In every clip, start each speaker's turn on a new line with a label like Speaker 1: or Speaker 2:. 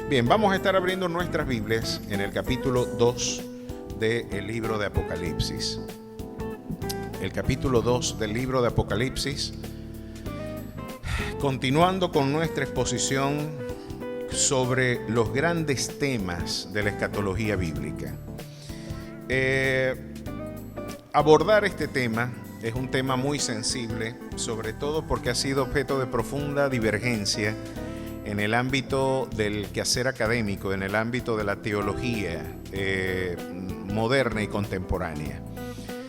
Speaker 1: Bien, vamos a estar abriendo nuestras Biblias en el capítulo 2 del libro de Apocalipsis. El capítulo 2 del libro de Apocalipsis, continuando con nuestra exposición sobre los grandes temas de la escatología bíblica. Abordar este tema es un tema muy sensible, sobre todo porque ha sido objeto de profunda divergencia en el ámbito del quehacer académico, en el ámbito de la teología moderna y contemporánea.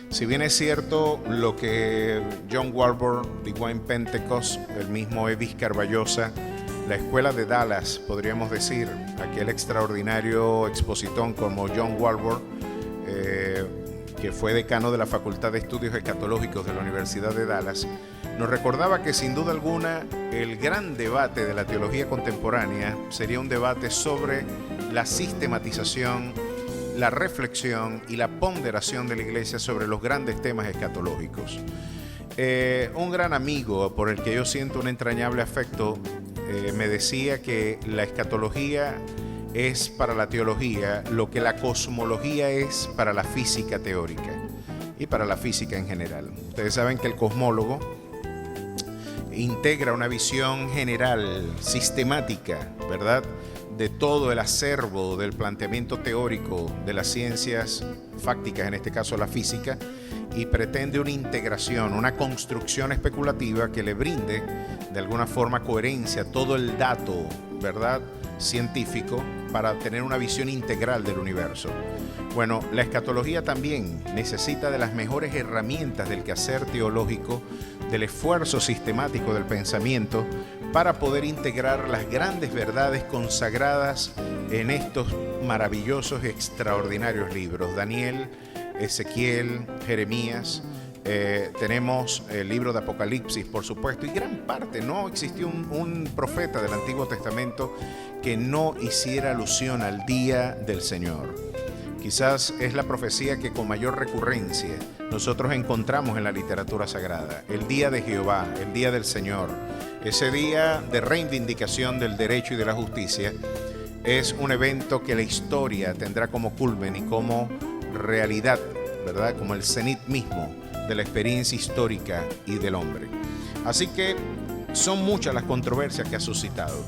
Speaker 1: Si bien es cierto lo que John Walvoord, Divine Pentecost, el mismo Evis Carballosa, la escuela de Dallas, podríamos decir, aquel extraordinario expositón como John Walvoord, que fue decano de la Facultad de Estudios Escatológicos de la Universidad de Dallas, nos recordaba que sin duda alguna el gran debate de la teología contemporánea sería un debate sobre la sistematización, la reflexión y la ponderación de la Iglesia sobre los grandes temas escatológicos. Un gran amigo por el que yo siento un entrañable afecto me decía que la escatología es para la teología lo que la cosmología es para la física teórica y para la física en general. Ustedes saben que el cosmólogo integra una visión general, sistemática, ¿verdad?, de todo el acervo del planteamiento teórico de las ciencias fácticas, en este caso la física, y pretende una integración, una construcción especulativa que le brinde de alguna forma coherencia a todo el dato, ¿verdad?, científico, para tener una visión integral del universo. Bueno, la escatología también necesita de las mejores herramientas del quehacer teológico, del esfuerzo sistemático del pensamiento, para poder integrar las grandes verdades consagradas en estos maravillosos y extraordinarios libros. Daniel, Ezequiel, Jeremías, tenemos el libro de Apocalipsis, por supuesto, y gran parte. No existió un profeta del Antiguo Testamento que no hiciera alusión al día del Señor. Quizás es la profecía que con mayor recurrencia nosotros encontramos en la literatura sagrada. El día de Jehová, el día del Señor, ese día de reivindicación del derecho y de la justicia, es un evento que la historia tendrá como culmen y como realidad, ¿verdad?, como el cenit mismo de la experiencia histórica y del hombre. Así que son muchas las controversias que ha suscitado.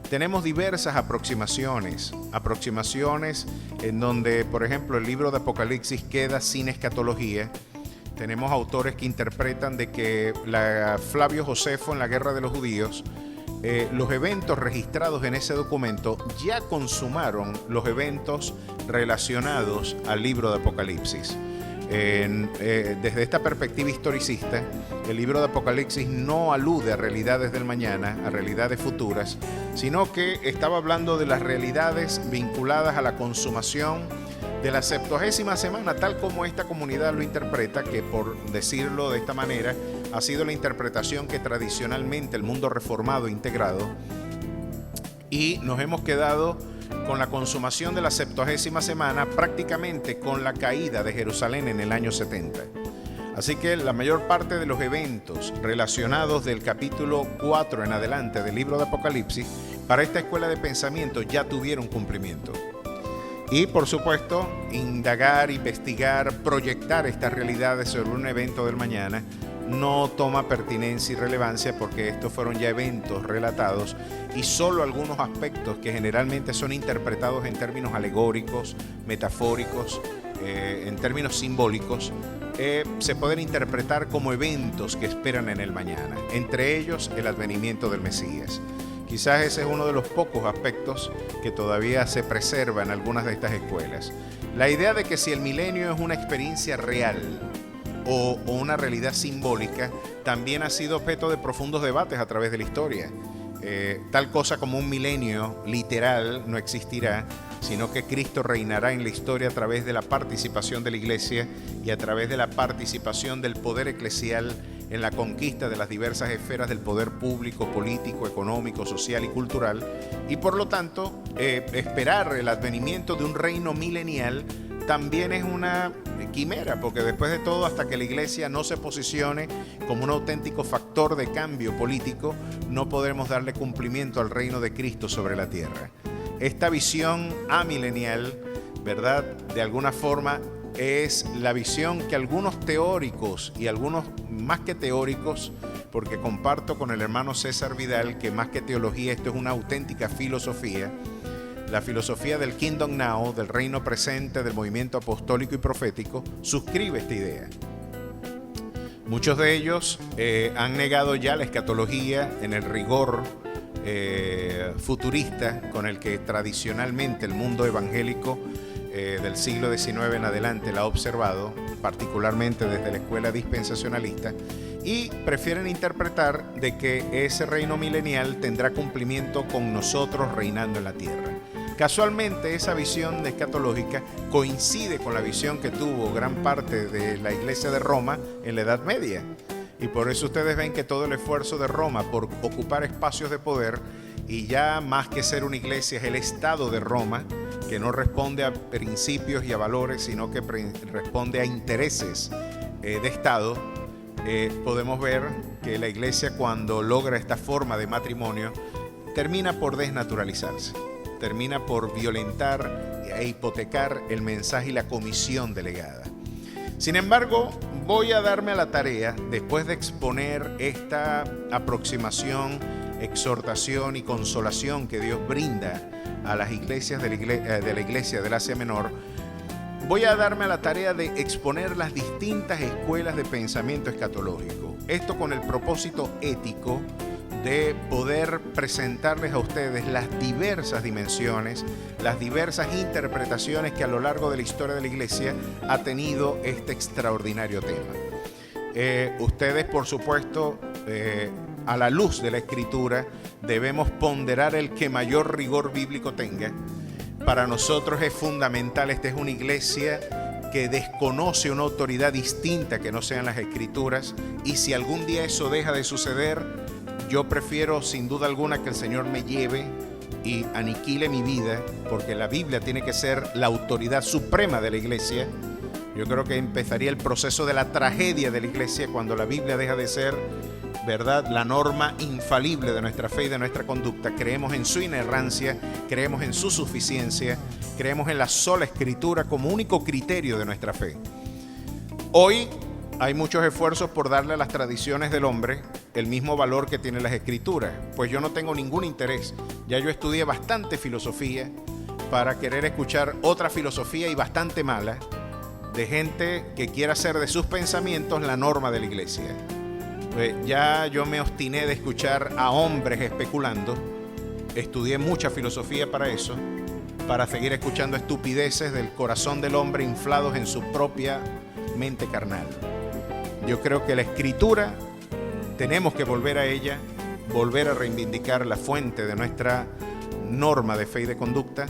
Speaker 1: Tenemos diversas aproximaciones en donde, por ejemplo, el libro de Apocalipsis queda sin escatología. Tenemos autores que interpretan de que Flavio Josefo en la Guerra de los Judíos, los eventos registrados en ese documento ya consumaron los eventos relacionados al libro de Apocalipsis. Desde esta perspectiva historicista, el libro de Apocalipsis no alude a realidades del mañana, a realidades futuras, sino que estaba hablando de las realidades vinculadas a la consumación de la 70ª semana, tal como esta comunidad lo interpreta, que por decirlo de esta manera, ha sido la interpretación que tradicionalmente el mundo reformado ha integrado, y nos hemos quedado con la consumación de la 70ª semana, prácticamente con la caída de Jerusalén en el año 70. Así que la mayor parte de los eventos relacionados del capítulo 4 en adelante del libro de Apocalipsis, para esta escuela de pensamiento ya tuvieron cumplimiento. Y por supuesto, indagar, investigar, proyectar estas realidades sobre un evento del mañana no toma pertinencia y relevancia, porque estos fueron ya eventos relatados y solo algunos aspectos que generalmente son interpretados en términos alegóricos, metafóricos, en términos simbólicos, se pueden interpretar como eventos que esperan en el mañana, entre ellos el advenimiento del Mesías. Quizás ese es uno de los pocos aspectos que todavía se preserva en algunas de estas escuelas. La idea de que si el milenio es una experiencia real o una realidad simbólica también ha sido objeto de profundos debates a través de la historia. Tal cosa como un milenio literal no existirá, sino que Cristo reinará en la historia a través de la participación de la Iglesia y a través de la participación del poder eclesial en la conquista de las diversas esferas del poder público, político, económico, social y cultural, y por lo tanto esperar el advenimiento de un reino milenial también es una quimera, porque después de todo, hasta que la Iglesia no se posicione como un auténtico factor de cambio político, no podremos darle cumplimiento al reino de Cristo sobre la tierra. esta visión amilenial, ¿verdad? De alguna forma es la visión que algunos teóricos y algunos más que teóricos, porque comparto con el hermano César Vidal que más que teología esto es una auténtica filosofía, la filosofía del Kingdom Now, del reino presente, del movimiento apostólico y profético, suscribe esta idea. Muchos de ellos han negado ya la escatología en el rigor futurista con el que tradicionalmente el mundo evangélico del siglo XIX en adelante la ha observado, particularmente desde la escuela dispensacionalista, y prefieren interpretar de que ese reino milenial tendrá cumplimiento con nosotros reinando en la tierra. Casualmente esa visión escatológica coincide con la visión que tuvo gran parte de la iglesia de Roma en la Edad Media, y por eso ustedes ven que todo el esfuerzo de Roma por ocupar espacios de poder, y ya más que ser una iglesia es el Estado de Roma, que no responde a principios y a valores, sino que responde a intereses de Estado. Podemos ver que la iglesia, cuando logra esta forma de matrimonio, termina por desnaturalizarse, termina por violentar e hipotecar el mensaje y la comisión delegada. Sin embargo, voy a darme a la tarea, después de exponer esta aproximación, exhortación y consolación que Dios brinda a las iglesias de la iglesia del Asia Menor, voy a darme a la tarea de exponer las distintas escuelas de pensamiento escatológico. Esto con el propósito ético de poder presentarles a ustedes las diversas dimensiones, las diversas interpretaciones que a lo largo de la historia de la iglesia ha tenido este extraordinario tema. Ustedes, por supuesto, a la luz de la Escritura, debemos ponderar el que mayor rigor bíblico tenga. Para nosotros es fundamental, esta es una iglesia que desconoce una autoridad distinta que no sean las Escrituras, y si algún día eso deja de suceder, yo prefiero sin duda alguna que el Señor me lleve y aniquile mi vida, porque la Biblia tiene que ser la autoridad suprema de la iglesia. Yo creo que empezaría el proceso de la tragedia de la iglesia cuando la Biblia deja de ser, ¿verdad?, la norma infalible de nuestra fe y de nuestra conducta. Creemos en su inerrancia, creemos en su suficiencia, creemos en la sola Escritura como único criterio de nuestra fe. Hoy hay muchos esfuerzos por darle a las tradiciones del hombre el mismo valor que tienen las Escrituras. Pues yo no tengo ningún interés. Ya yo estudié bastante filosofía para querer escuchar otra filosofía, y bastante mala, de gente que quiera hacer de sus pensamientos la norma de la iglesia. Ya yo me obstiné de escuchar a hombres especulando. Estudié mucha filosofía para eso, para seguir escuchando estupideces del corazón del hombre inflados en su propia mente carnal. Yo creo que la Escritura tenemos que volver a ella, volver a reivindicar la fuente de nuestra norma de fe y de conducta,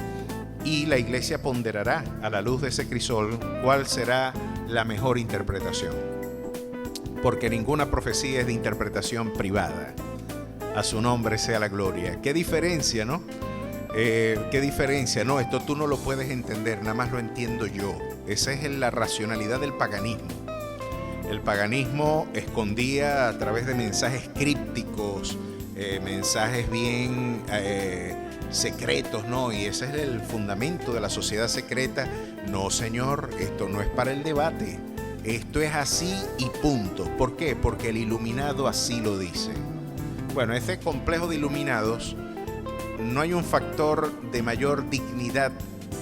Speaker 1: y la iglesia ponderará a la luz de ese crisol cuál será la mejor interpretación. Porque ninguna profecía es de interpretación privada. A su nombre sea la gloria. Qué diferencia, ¿no? Qué diferencia. No, esto tú no lo puedes entender, nada más lo entiendo yo. Esa es la racionalidad del paganismo. El paganismo escondía a través de mensajes crípticos, mensajes bien secretos, ¿no? Y ese es el fundamento de la sociedad secreta. No, señor, esto no es para el debate. Esto es así y punto. ¿Por qué? Porque el iluminado así lo dice. Bueno, este complejo de iluminados, no hay un factor de mayor dignidad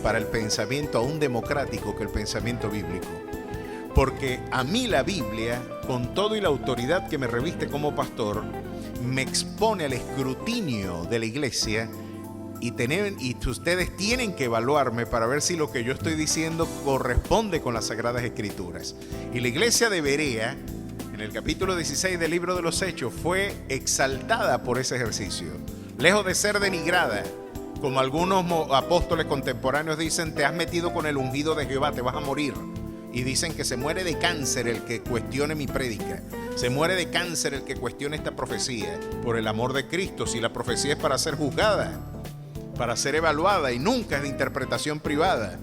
Speaker 1: para el pensamiento aún democrático que el pensamiento bíblico. Porque a mí la Biblia, con todo y la autoridad que me reviste como pastor, me expone al escrutinio de la iglesia, y ustedes tienen que evaluarme para ver si lo que yo estoy diciendo corresponde con las Sagradas Escrituras. Y la iglesia de Berea, en el capítulo 16 del libro de los Hechos, fue exaltada por ese ejercicio. Lejos de ser denigrada, como algunos apóstoles contemporáneos dicen, te has metido con el ungido de Jehová, te vas a morir. Y dicen que se muere de cáncer el que cuestione mi prédica. Se muere de cáncer el que cuestione esta profecía. Por el amor de Cristo, si la profecía es para ser juzgada, para ser evaluada, y nunca es de interpretación privada.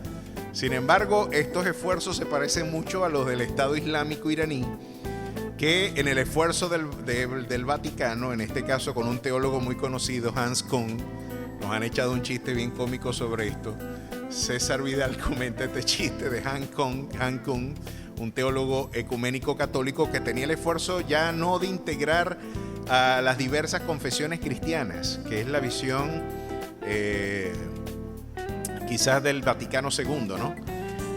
Speaker 1: Sin embargo, estos esfuerzos se parecen mucho a los del Estado Islámico iraní, que en el esfuerzo del Vaticano, en este caso con un teólogo muy conocido, Hans Küng, Nos han echado un chiste bien cómico sobre esto. César Vidal comenta este chiste de Han Kung, un teólogo ecuménico católico que tenía el esfuerzo ya no de integrar a las diversas confesiones cristianas, que es la visión quizás del Vaticano II, ¿no?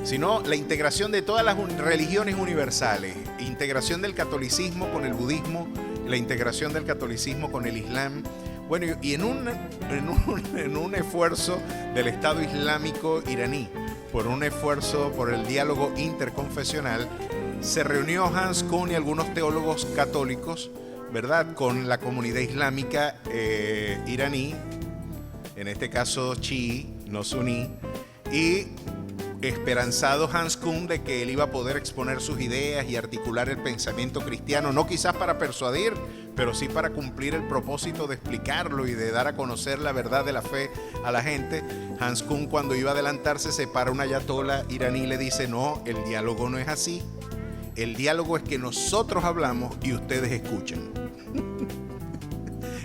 Speaker 1: Sino la integración de todas las religiones universales, integración del catolicismo con el budismo, la integración del catolicismo con el islam. Bueno, y en un esfuerzo del Estado Islámico iraní, por un esfuerzo por el diálogo interconfesional, se reunió Hans Kuhn y algunos teólogos católicos, ¿verdad?, con la comunidad islámica iraní, en este caso chií, no suní, y esperanzado Hans Kuhn de que él iba a poder exponer sus ideas y articular el pensamiento cristiano, no quizás para persuadir, pero sí para cumplir el propósito de explicarlo y de dar a conocer la verdad de la fe a la gente. Hans Kuhn, cuando iba a adelantarse, se para un ayatolá iraní y le dice: no, el diálogo no es así. El diálogo es que nosotros hablamos y ustedes escuchan.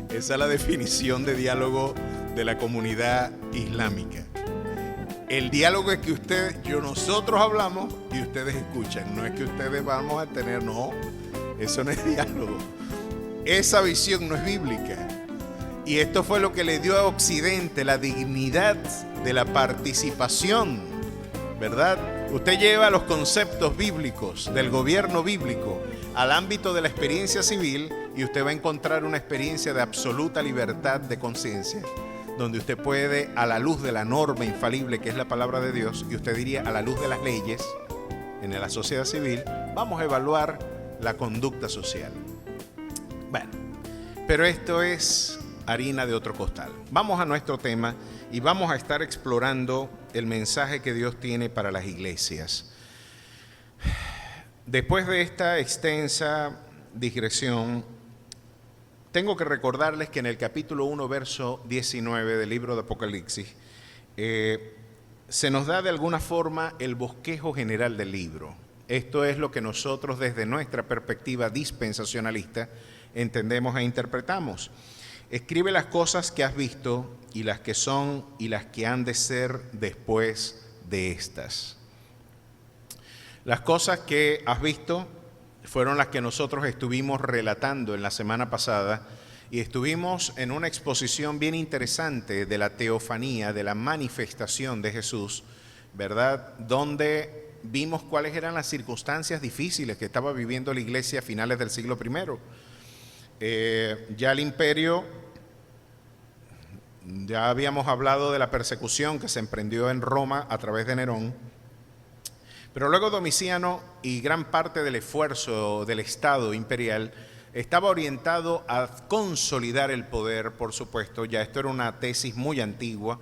Speaker 1: Esa es la definición de diálogo de la comunidad islámica. El diálogo es que nosotros hablamos y ustedes escuchan. No es que ustedes vamos a tener, no, eso no es diálogo. Esa visión no es bíblica. Y esto fue lo que le dio a Occidente la dignidad de la participación, ¿verdad? Usted lleva los conceptos bíblicos del gobierno bíblico al ámbito de la experiencia civil y usted va a encontrar una experiencia de absoluta libertad de conciencia, donde usted puede, a la luz de la norma infalible que es la palabra de Dios, y usted diría a la luz de las leyes, en la sociedad civil, vamos a evaluar la conducta social. Bueno, pero esto es harina de otro costal. Vamos a nuestro tema y vamos a estar explorando el mensaje que Dios tiene para las iglesias. Después de esta extensa digresión, tengo que recordarles que en el capítulo 1, verso 19 del libro de Apocalipsis, se nos da de alguna forma el bosquejo general del libro. Esto es lo que nosotros desde nuestra perspectiva dispensacionalista entendemos e interpretamos. Escribe las cosas que has visto y las que son y las que han de ser después de estas. Las cosas que has visto fueron las que nosotros estuvimos relatando en la semana pasada y estuvimos en una exposición bien interesante de la teofanía, de la manifestación de Jesús, ¿verdad? Donde vimos cuáles eran las circunstancias difíciles que estaba viviendo la iglesia a finales del siglo I. Ya el imperio, ya habíamos hablado de la persecución que se emprendió en Roma a través de Nerón, pero luego Domiciano y gran parte del esfuerzo del Estado imperial estaba orientado a consolidar el poder, por supuesto. Ya esto era una tesis muy antigua,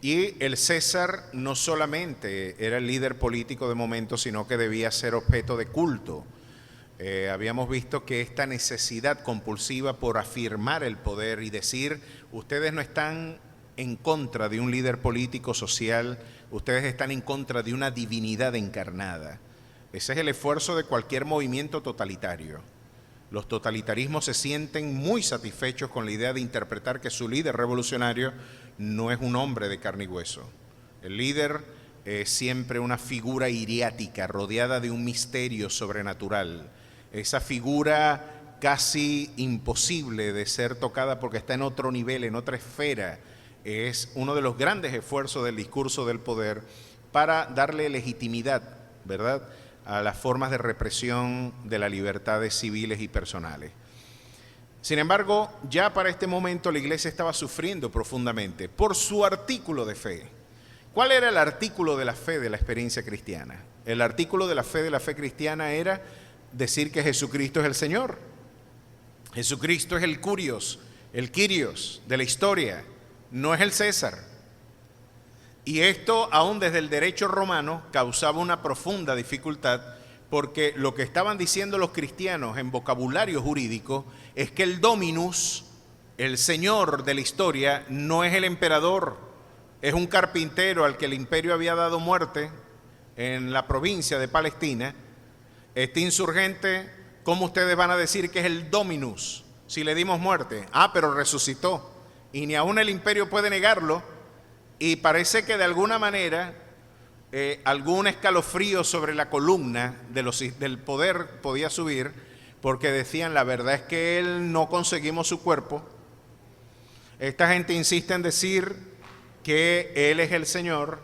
Speaker 1: y el César no solamente era el líder político de momento, sino que debía ser objeto de culto. Habíamos visto que esta necesidad compulsiva por afirmar el poder y decir: ustedes no están en contra de un líder político social, ustedes están en contra de una divinidad encarnada. Ese es el esfuerzo de cualquier movimiento totalitario. Los totalitarismos se sienten muy satisfechos con la idea de interpretar que su líder revolucionario no es un hombre de carne y hueso. El líder es siempre una figura iriática, rodeada de un misterio sobrenatural. Esa figura casi imposible de ser tocada porque está en otro nivel, en otra esfera. Es uno de los grandes esfuerzos del discurso del poder para darle legitimidad, ¿verdad?, a las formas de represión de las libertades civiles y personales. Sin embargo, ya para este momento la iglesia estaba sufriendo profundamente por su artículo de fe. ¿Cuál era el artículo de la fe de la experiencia cristiana? El artículo de la fe cristiana era decir que Jesucristo es el Señor. Jesucristo es el Kyrios de la historia, no es el César. Y esto, aún desde el derecho romano, causaba una profunda dificultad, porque lo que estaban diciendo los cristianos en vocabulario jurídico es que el Dominus, el Señor de la historia, no es el emperador, es un carpintero al que el imperio había dado muerte en la provincia de Palestina. Este insurgente, ¿cómo ustedes van a decir que es el Dominus si le dimos muerte? Ah, pero resucitó. y ni aún el imperio puede negarlo, y parece que de alguna manera algún escalofrío sobre la columna del poder podía subir, porque decían, la verdad es que él no conseguimos su cuerpo. Esta gente insiste en decir que él es el Señor,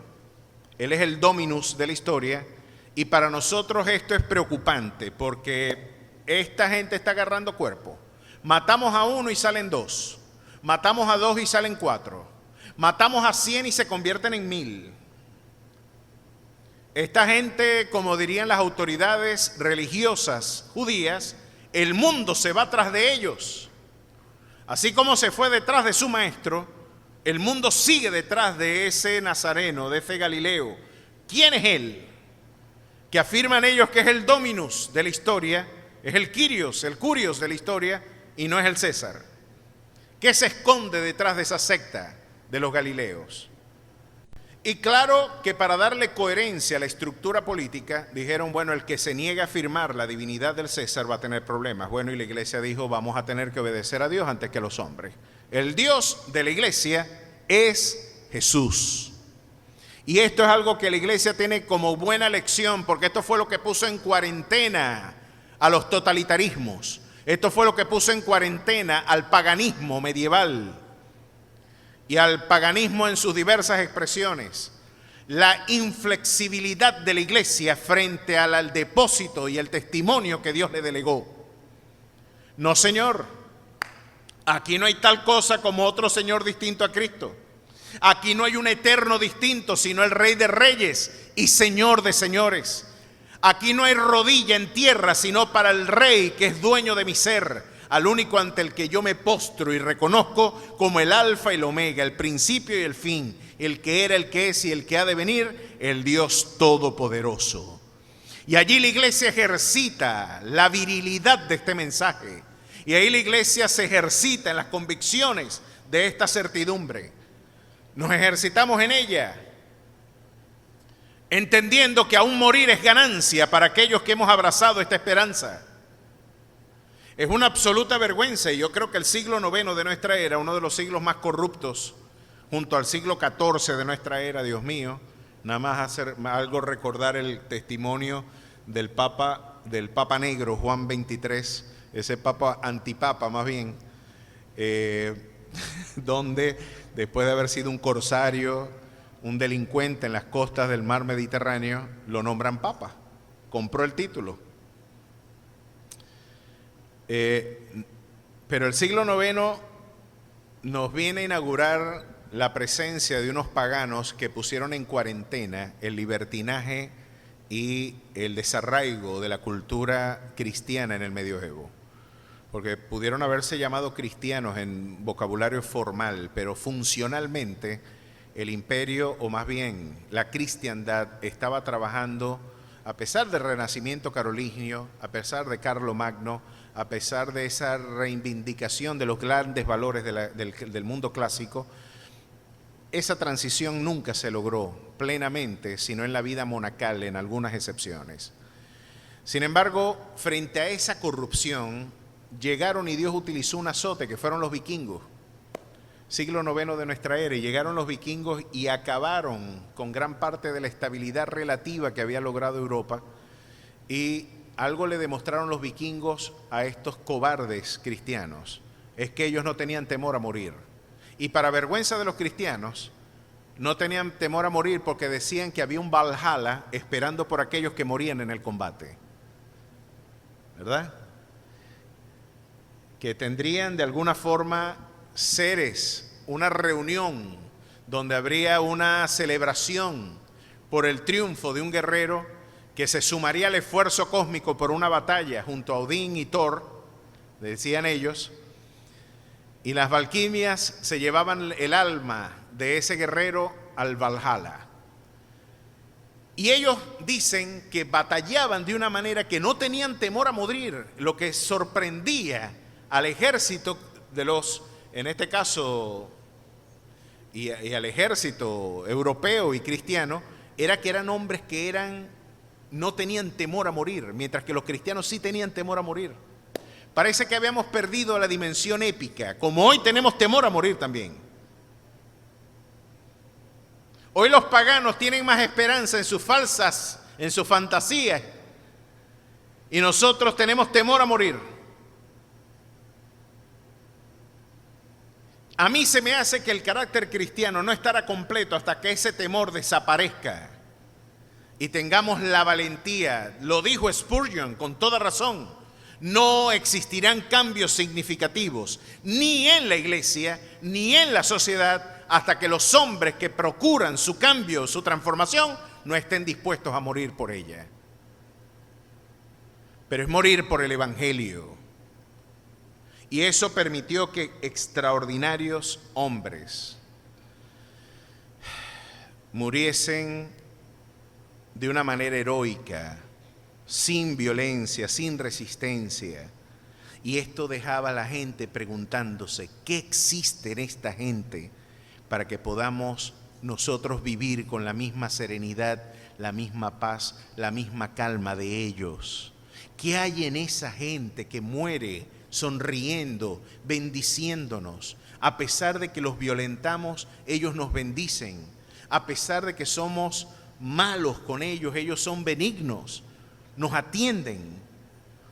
Speaker 1: él es el Dominus de la historia, y para nosotros esto es preocupante, porque esta gente está agarrando cuerpo. Matamos a uno y salen dos, matamos a dos y salen cuatro, matamos a 100 y se convierten en 1000. Esta gente, como dirían las autoridades religiosas judías, el mundo se va tras de ellos. Así como se fue detrás de su maestro, el mundo sigue detrás de ese nazareno, de ese Galileo. ¿Quién es él? Que afirman ellos que es el Dominus de la historia, es el Kyrios, el Curios de la historia, y no es el César. ¿Qué se esconde detrás de esa secta de los Galileos? Y claro que para darle coherencia a la estructura política, dijeron, bueno, el que se niegue a afirmar la divinidad del César va a tener problemas. Bueno, y la iglesia dijo, vamos a tener que obedecer a Dios antes que a los hombres. El Dios de la iglesia es Jesús. Y esto es algo que la iglesia tiene como buena lección, porque esto fue lo que puso en cuarentena a los totalitarismos. Esto fue lo que puso en cuarentena al paganismo medieval y al paganismo en sus diversas expresiones. La inflexibilidad de la iglesia frente al depósito y el testimonio que Dios le delegó. No, señor, aquí no hay tal cosa como otro Señor distinto a Cristo. Aquí no hay un eterno distinto, sino el Rey de Reyes y Señor de Señores. Aquí no hay rodilla en tierra, sino para el Rey que es dueño de mi ser, al único ante el que yo me postro y reconozco como el alfa y el omega, el principio y el fin, el que era, el que es y el que ha de venir, el Dios todopoderoso. Y allí la iglesia ejercita la virilidad de este mensaje, y ahí la iglesia se ejercita en las convicciones de esta certidumbre. Nos ejercitamos en ella, entendiendo que aún morir es ganancia para aquellos que hemos abrazado esta esperanza. Es una absoluta vergüenza, y yo creo que el siglo IX de nuestra era, uno de los siglos más corruptos, junto al siglo XIV de nuestra era, Dios mío, nada más hacer algo, recordar el testimonio del Papa Negro, Juan XXIII, ese Papa antipapa más bien, donde después de haber sido un corsario, un delincuente en las costas del mar Mediterráneo, lo nombran Papa, compró el título. Pero el siglo IX nos viene a inaugurar la presencia de unos paganos que pusieron en cuarentena el libertinaje y el desarraigo de la cultura cristiana en el medioevo. Porque pudieron haberse llamado cristianos en vocabulario formal, pero funcionalmente el imperio, o más bien la cristiandad, estaba trabajando, a pesar del renacimiento carolingio, a pesar de Carlomagno, a pesar de esa reivindicación de los grandes valores del mundo clásico. Esa transición nunca se logró plenamente, sino en la vida monacal, en algunas excepciones. Sin embargo, frente a esa corrupción, llegaron y Dios utilizó un azote, que fueron los vikingos, siglo IX de nuestra era, y llegaron los vikingos y acabaron con gran parte de la estabilidad relativa que había logrado Europa, y algo le demostraron los vikingos a estos cobardes cristianos, es que ellos no tenían temor a morir. Y para vergüenza de los cristianos, no tenían temor a morir porque decían que había un Valhalla esperando por aquellos que morían en el combate. ¿Verdad? Que tendrían de alguna forma seres, una reunión donde habría una celebración por el triunfo de un guerrero que se sumaría al esfuerzo cósmico por una batalla junto a Odín y Thor, decían ellos, y las valquimias se llevaban el alma de ese guerrero al Valhalla. Y ellos dicen que batallaban de una manera que no tenían temor a morir, lo que sorprendía al ejército de los, en este caso, y al ejército europeo y cristiano, era que eran hombres que no tenían temor a morir, mientras que los cristianos sí tenían temor a morir. Parece que habíamos perdido la dimensión épica, como hoy tenemos temor a morir también. Hoy los paganos tienen más esperanza en sus falsas, en sus fantasías, y nosotros tenemos temor a morir. A mí se me hace que el carácter cristiano no estará completo hasta que ese temor desaparezca y tengamos la valentía. Lo dijo Spurgeon con toda razón: no existirán cambios significativos ni en la iglesia ni en la sociedad hasta que los hombres que procuran su cambio, su transformación, no estén dispuestos a morir por ella. Pero es morir por el Evangelio. Y eso permitió que extraordinarios hombres muriesen de una manera heroica, sin violencia, sin resistencia. Y esto dejaba a la gente preguntándose: ¿qué existe en esta gente para que podamos nosotros vivir con la misma serenidad, la misma paz, la misma calma de ellos? ¿Qué hay en esa gente que muere sonriendo, bendiciéndonos? A pesar de que los violentamos, ellos nos bendicen. A pesar de que somos malos con ellos, ellos son benignos, nos atienden.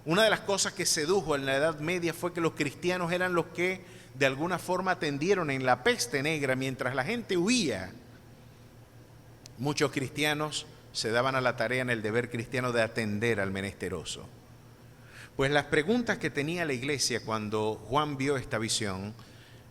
Speaker 1: Una de las cosas que sedujo en la Edad Media fue que los cristianos eran los que de alguna forma atendieron en la peste negra mientras la gente huía. Muchos cristianos se daban a la tarea en el deber cristiano de atender al menesteroso. Pues las preguntas que tenía la iglesia cuando Juan vio esta visión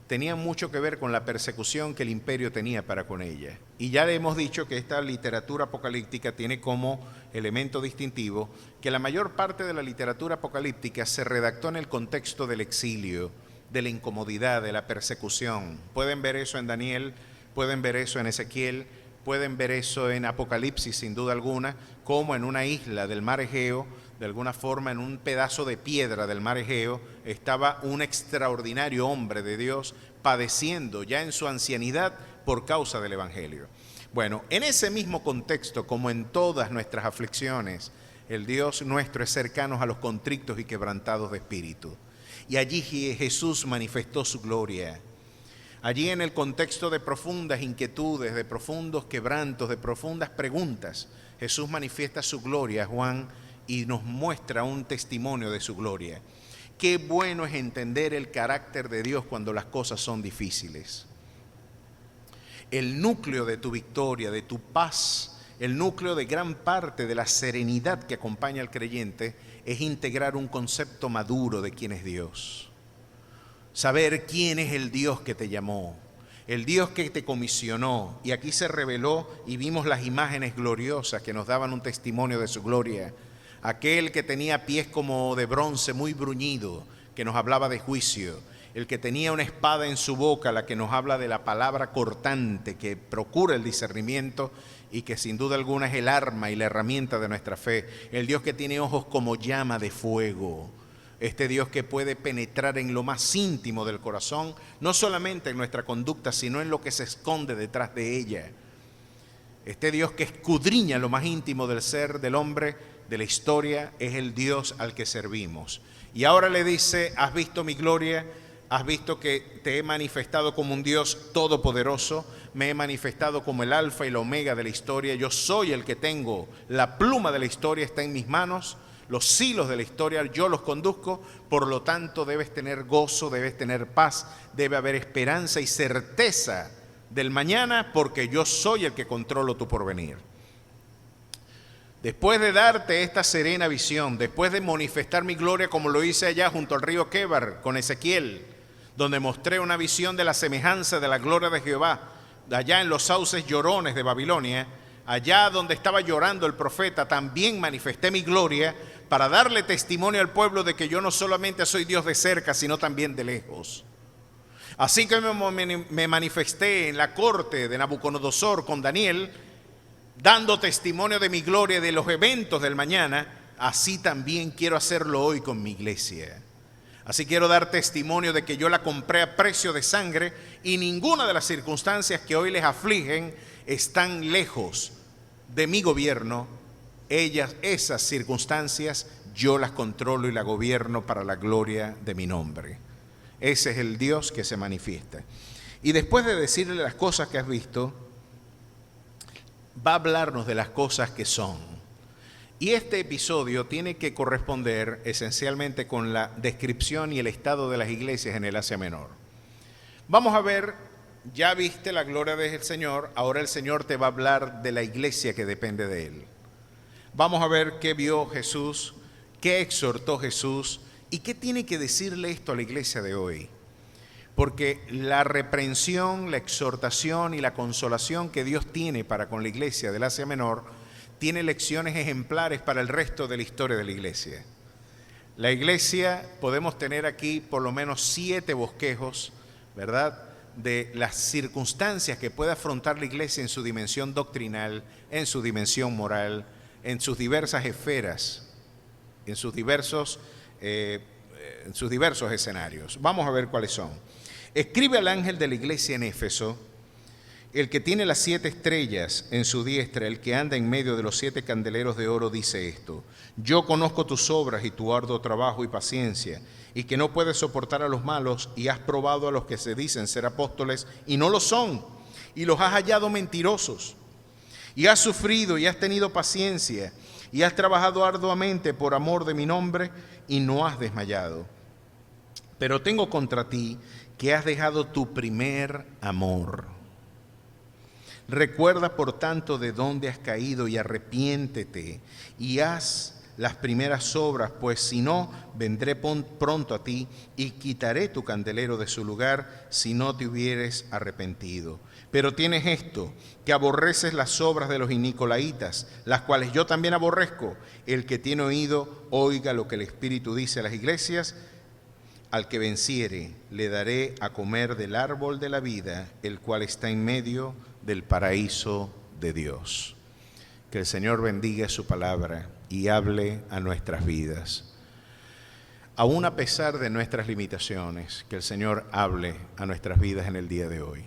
Speaker 1: tenían mucho que ver con la persecución que el imperio tenía para con ella. Y ya le hemos dicho que esta literatura apocalíptica tiene como elemento distintivo que la mayor parte de la literatura apocalíptica se redactó en el contexto del exilio, de la incomodidad, de la persecución. Pueden ver eso en Daniel, pueden ver eso en Ezequiel, pueden ver eso en Apocalipsis sin duda alguna, como en una isla del mar Egeo, de alguna forma en un pedazo de piedra del mar Egeo, estaba un extraordinario hombre de Dios padeciendo ya en su ancianidad por causa del Evangelio. Bueno, en ese mismo contexto, como en todas nuestras aflicciones, el Dios nuestro es cercano a los contritos y quebrantados de espíritu. Y allí Jesús manifestó su gloria. Allí en el contexto de profundas inquietudes, de profundos quebrantos, de profundas preguntas, Jesús manifiesta su gloria a Juan y nos muestra un testimonio de su gloria. Qué bueno es entender el carácter de Dios cuando las cosas son difíciles. El núcleo de tu victoria, de tu paz, el núcleo de gran parte de la serenidad que acompaña al creyente es integrar un concepto maduro de quién es Dios. Saber quién es el Dios que te llamó, el Dios que te comisionó. Y aquí se reveló y vimos las imágenes gloriosas que nos daban un testimonio de su gloria. Aquel que tenía pies como de bronce muy bruñido, que nos hablaba de juicio. El que tenía una espada en su boca, la que nos habla de la palabra cortante, que procura el discernimiento y que sin duda alguna es el arma y la herramienta de nuestra fe. El Dios que tiene ojos como llama de fuego. Este Dios que puede penetrar en lo más íntimo del corazón, no solamente en nuestra conducta, sino en lo que se esconde detrás de ella. Este Dios que escudriña lo más íntimo del ser, del hombre, de la historia, es el Dios al que servimos. Y ahora le dice: has visto mi gloria, has visto que te he manifestado como un Dios todopoderoso, me he manifestado como el alfa y la omega de la historia, yo soy el que tengo, la pluma de la historia está en mis manos, los hilos de la historia yo los conduzco, por lo tanto debes tener gozo, debes tener paz, debe haber esperanza y certeza del mañana, porque yo soy el que controlo tu porvenir. Después de darte esta serena visión, después de manifestar mi gloria como lo hice allá junto al río Quebar con Ezequiel, donde mostré una visión de la semejanza de la gloria de Jehová, allá en los sauces llorones de Babilonia, allá donde estaba llorando el profeta, también manifesté mi gloria para darle testimonio al pueblo de que yo no solamente soy Dios de cerca, sino también de lejos. Así que me manifesté en la corte de Nabucodonosor con Daniel, dando testimonio de mi gloria y de los eventos del mañana, así también quiero hacerlo hoy con mi iglesia. Así quiero dar testimonio de que yo la compré a precio de sangre y ninguna de las circunstancias que hoy les afligen están lejos de mi gobierno. Esas circunstancias, yo las controlo y las gobierno para la gloria de mi nombre. Ese es el Dios que se manifiesta. Y después de decirle las cosas que has visto, va a hablarnos de las cosas que son. Y este episodio tiene que corresponder esencialmente con la descripción y el estado de las iglesias en el Asia Menor. Vamos a ver, ya viste la gloria del Señor, ahora el Señor te va a hablar de la iglesia que depende de Él. Vamos a ver qué vio Jesús, qué exhortó Jesús y qué tiene que decirle esto a la iglesia de hoy. Porque la reprensión, la exhortación y la consolación que Dios tiene para con la iglesia del Asia Menor tiene lecciones ejemplares para el resto de la historia de la iglesia. La iglesia, podemos tener aquí por lo menos 7 bosquejos, ¿verdad?, de las circunstancias que puede afrontar la iglesia en su dimensión doctrinal, en su dimensión moral, en sus diversas esferas, en sus diversos escenarios. Vamos a ver cuáles son. Escribe al ángel de la iglesia en Éfeso, el que tiene las 7 estrellas en su diestra, el que anda en medio de los 7 candeleros de oro, dice esto: yo conozco tus obras y tu arduo trabajo y paciencia, y que no puedes soportar a los malos, y has probado a los que se dicen ser apóstoles y no lo son, y los has hallado mentirosos. Y has sufrido y has tenido paciencia, y has trabajado arduamente por amor de mi nombre, y no has desmayado. Pero tengo contra ti que has dejado tu primer amor. Recuerda, por tanto, de dónde has caído y arrepiéntete y haz las primeras obras, pues si no, vendré pronto a ti y quitaré tu candelero de su lugar si no te hubieres arrepentido. Pero tienes esto, que aborreces las obras de los inicolaitas, las cuales yo también aborrezco. El que tiene oído, oiga lo que el Espíritu dice a las iglesias. Al que venciere, le daré a comer del árbol de la vida, el cual está en medio del paraíso de Dios. Que el Señor bendiga su palabra y hable a nuestras vidas. Aún a pesar de nuestras limitaciones, que el Señor hable a nuestras vidas en el día de hoy.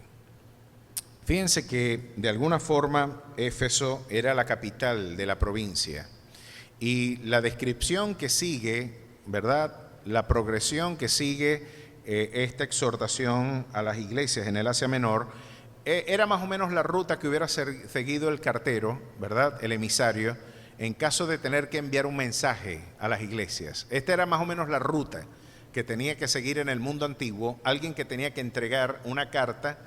Speaker 1: Fíjense que de alguna forma Éfeso era la capital de la provincia y la descripción que sigue, ¿verdad?, la progresión que sigue esta exhortación a las iglesias en el Asia Menor era más o menos la ruta que hubiera seguido el cartero, ¿verdad?, el emisario, en caso de tener que enviar un mensaje a las iglesias. Esta era más o menos la ruta que tenía que seguir en el mundo antiguo alguien que tenía que entregar una carta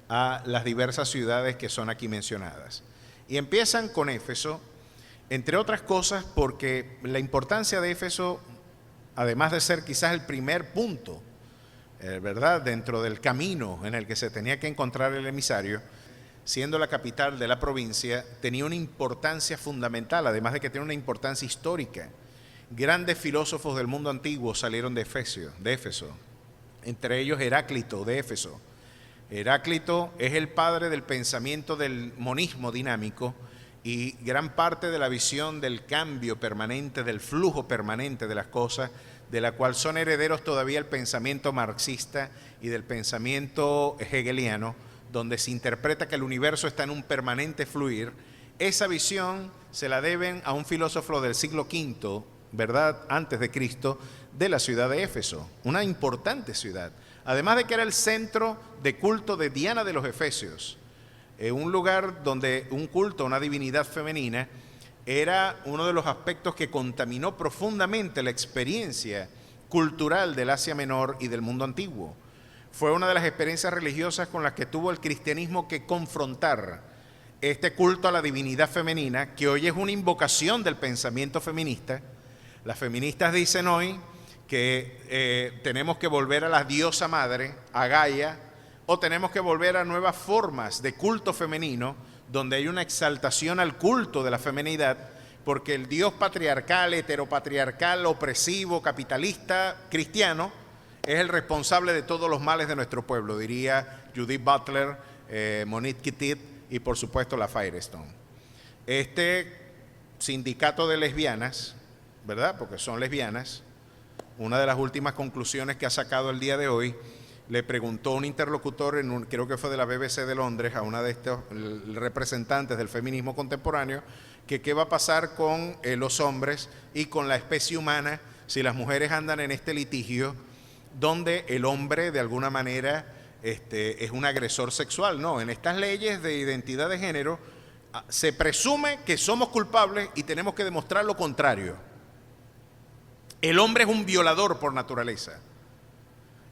Speaker 1: a las diversas ciudades que son aquí mencionadas. Y empiezan con Éfeso, entre otras cosas porque la importancia de Éfeso, además de ser quizás el primer punto, ¿verdad?, dentro del camino en el que se tenía que encontrar el emisario, siendo la capital de la provincia, tenía una importancia fundamental, además de que tiene una importancia histórica. Grandes filósofos del mundo antiguo salieron de Éfeso, entre ellos Heráclito de Éfeso. Heráclito es el padre del pensamiento del monismo dinámico y gran parte de la visión del cambio permanente, del flujo permanente de las cosas, de la cual son herederos todavía el pensamiento marxista y del pensamiento hegeliano, donde se interpreta que el universo está en un permanente fluir. Esa visión se la deben a un filósofo del siglo V, ¿verdad?, antes de Cristo, de la ciudad de Éfeso, una importante ciudad. Además de que era el centro de culto de Diana de los Efesios, un lugar donde un culto a una divinidad femenina era uno de los aspectos que contaminó profundamente la experiencia cultural del Asia Menor y del mundo antiguo. Fue una de las experiencias religiosas con las que tuvo el cristianismo que confrontar este culto a la divinidad femenina, que hoy es una invocación del pensamiento feminista. Las feministas dicen hoy que tenemos que volver a la diosa madre, a Gaia, o tenemos que volver a nuevas formas de culto femenino, donde hay una exaltación al culto de la feminidad, porque el Dios patriarcal, heteropatriarcal, opresivo, capitalista, cristiano, es el responsable de todos los males de nuestro pueblo, diría Judith Butler, Monique Kittit y por supuesto la Firestone. Este sindicato de lesbianas, ¿verdad?, porque son lesbianas, una de las últimas conclusiones que ha sacado el día de hoy, le preguntó un interlocutor, creo que fue de la BBC de Londres, a una de estos representantes del feminismo contemporáneo, que qué va a pasar con los hombres y con la especie humana si las mujeres andan en este litigio donde el hombre de alguna manera es un agresor sexual. No, en estas leyes de identidad de género Se presume que somos culpables y tenemos que demostrar lo contrario. El hombre es un violador por naturaleza.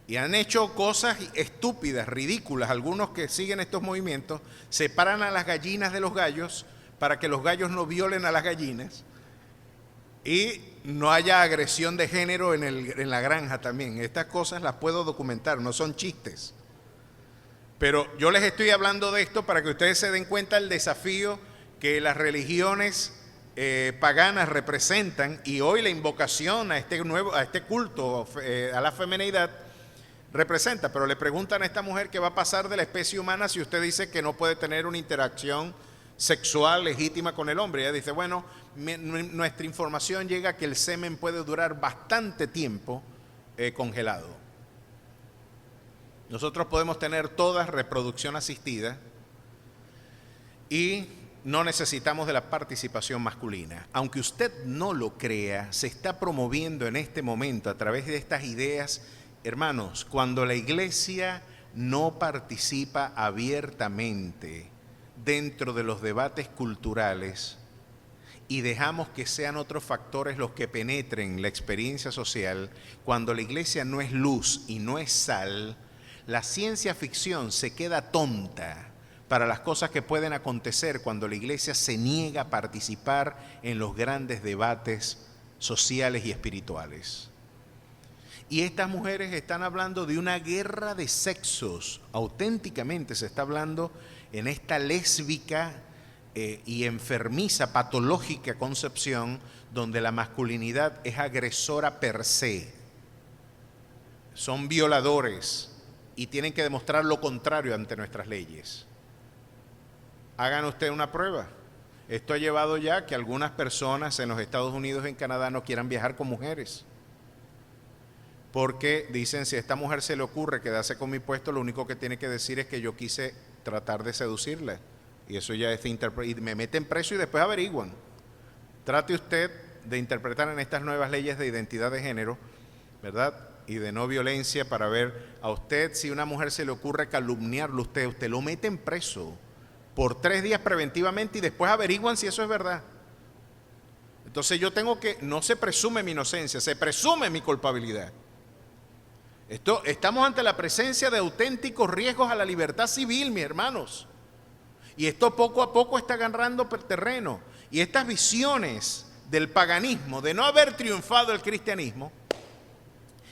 Speaker 1: Y han hecho cosas estúpidas, ridículas. Algunos que siguen estos movimientos separan a las gallinas de los gallos para que los gallos no violen a las gallinas y no haya agresión de género en la granja también. Estas cosas las puedo documentar, no son chistes. Pero yo les estoy hablando de esto para que ustedes se den cuenta del desafío que las religiones paganas representan, y hoy la invocación a este culto a la feminidad representa. Pero le preguntan a esta mujer qué va a pasar de la especie humana si usted dice que no puede tener una interacción sexual legítima con el hombre. Ella dice, bueno, nuestra información llega a que el semen puede durar bastante tiempo congelado. Nosotros podemos tener toda reproducción asistida y no necesitamos de la participación masculina. Aunque usted no lo crea, se está promoviendo en este momento a través de estas ideas. Hermanos, cuando la iglesia no participa abiertamente dentro de los debates culturales y dejamos que sean otros factores los que penetren la experiencia social, cuando la iglesia no es luz y no es sal, la ciencia ficción se queda tonta para las cosas que pueden acontecer cuando la iglesia se niega a participar en los grandes debates sociales y espirituales. Y estas mujeres están hablando de una guerra de sexos. Auténticamente se está hablando en esta lésbica y enfermiza, patológica concepción donde la masculinidad es agresora per se. Son violadores y tienen que demostrar lo contrario ante nuestras leyes. Hagan usted una prueba. Esto ha llevado ya que algunas personas en los Estados Unidos y en Canadá no quieran viajar con mujeres. Porque dicen, si a esta mujer se le ocurre quedarse con mi puesto, lo único que tiene que decir es que yo quise tratar de seducirla. Y eso ya es y me meten preso y después averiguan. Trate usted de interpretar en estas nuevas leyes de identidad de género, ¿verdad?, y de no violencia, para ver a usted, si a una mujer se le ocurre calumniarlo, usted lo meten preso por 3 días preventivamente y después averiguan si eso es verdad. Entonces yo tengo que, no se presume mi inocencia, se presume mi culpabilidad. Estamos ante la presencia de auténticos riesgos a la libertad civil, mis hermanos. Y esto poco a poco está agarrando terreno. Y estas visiones del paganismo, de no haber triunfado el cristianismo,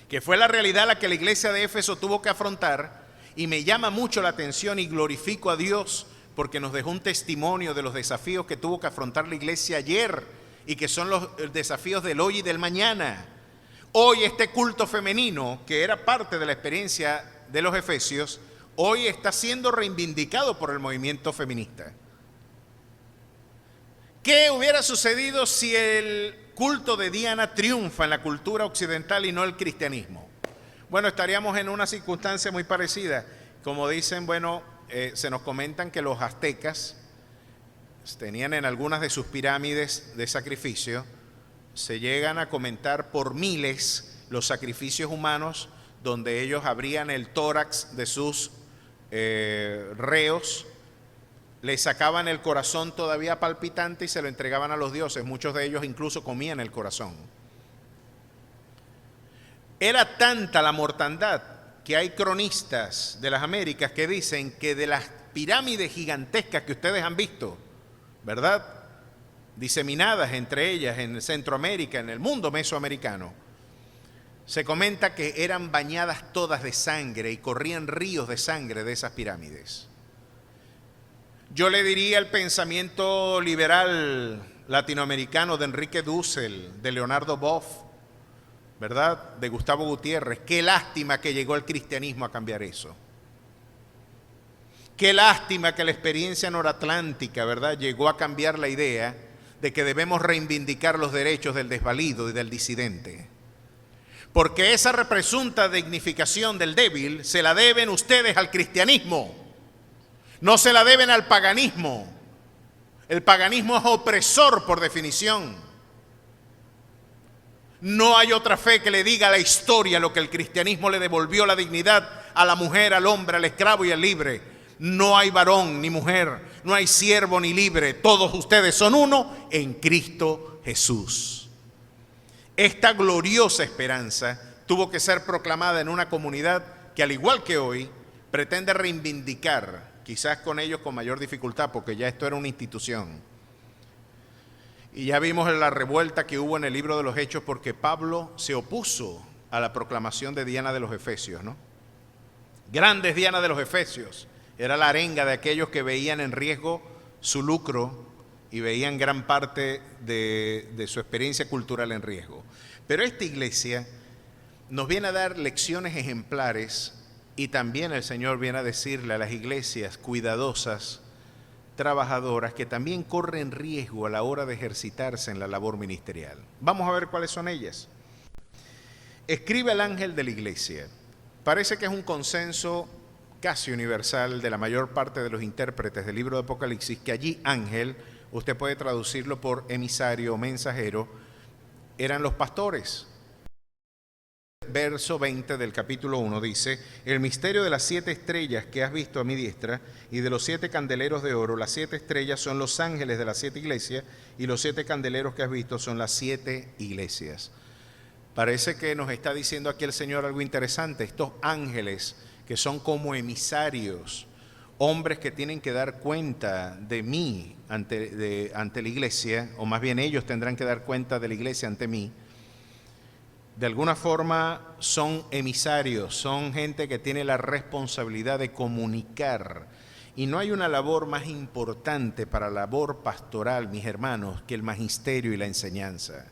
Speaker 1: que fue la realidad a la que la iglesia de Éfeso tuvo que afrontar, y me llama mucho la atención y glorifico a Dios porque nos dejó un testimonio de los desafíos que tuvo que afrontar la iglesia ayer y que son los desafíos del hoy y del mañana. Hoy este culto femenino, que era parte de la experiencia de los efesios, hoy está siendo reivindicado por el movimiento feminista. ¿Qué hubiera sucedido si el culto de Diana triunfa en la cultura occidental y no el cristianismo? Bueno, estaríamos en una circunstancia muy parecida. Como dicen, se nos comentan que los aztecas tenían en algunas de sus pirámides de sacrificio, se llegan a comentar por miles los sacrificios humanos donde ellos abrían el tórax de sus reos, le sacaban el corazón todavía palpitante y se lo entregaban a los dioses. Muchos de ellos incluso comían el corazón. Era tanta la mortandad que hay cronistas de las Américas que dicen que de las pirámides gigantescas que ustedes han visto, ¿verdad?, diseminadas entre ellas en Centroamérica, en el mundo mesoamericano, se comenta que eran bañadas todas de sangre y corrían ríos de sangre de esas pirámides. Yo le diría el pensamiento liberal latinoamericano de Enrique Dussel, de Leonardo Boff, ¿verdad?, de Gustavo Gutiérrez, qué lástima que llegó el cristianismo a cambiar eso. Qué lástima que la experiencia noratlántica, ¿verdad?, llegó a cambiar la idea de que debemos reivindicar los derechos del desvalido y del disidente. Porque esa presunta dignificación del débil se la deben ustedes al cristianismo, no se la deben al paganismo. El paganismo es opresor por definición. No hay otra fe que le diga a la historia lo que el cristianismo le devolvió: la dignidad a la mujer, al hombre, al esclavo y al libre. No hay varón ni mujer, no hay siervo ni libre, todos ustedes son uno en Cristo Jesús. Esta gloriosa esperanza tuvo que ser proclamada en una comunidad que, al igual que hoy, pretende reivindicar, quizás con ellos con mayor dificultad, porque ya esto era una institución. Y ya vimos la revuelta que hubo en el libro de los Hechos porque Pablo se opuso a la proclamación de Diana de los Efesios, ¿no? Grandes Diana de los Efesios. Era la arenga de aquellos que veían en riesgo su lucro y veían gran parte de su experiencia cultural en riesgo. Pero esta iglesia nos viene a dar lecciones ejemplares y también el Señor viene a decirle a las iglesias cuidadosas, trabajadoras, que también corren riesgo a la hora de ejercitarse en la labor ministerial. Vamos a ver cuáles son ellas. Escribe el ángel de la iglesia. Parece que es un consenso casi universal de la mayor parte de los intérpretes del libro de Apocalipsis, que allí ángel, usted puede traducirlo por emisario o mensajero, eran los pastores. Verso 20 del capítulo 1 dice: el misterio de las 7 estrellas que has visto a mi diestra y de los 7 candeleros de oro. Las 7 estrellas son los ángeles de las 7 iglesias y los 7 candeleros que has visto son las 7 iglesias. Parece que nos está diciendo aquí el Señor algo interesante. Estos ángeles que son como emisarios, hombres que tienen que dar cuenta de mí ante la iglesia, o más bien ellos tendrán que dar cuenta de la iglesia ante mí. De alguna forma son emisarios, son gente que tiene la responsabilidad de comunicar. Y no hay una labor más importante para la labor pastoral, mis hermanos, que el magisterio y la enseñanza.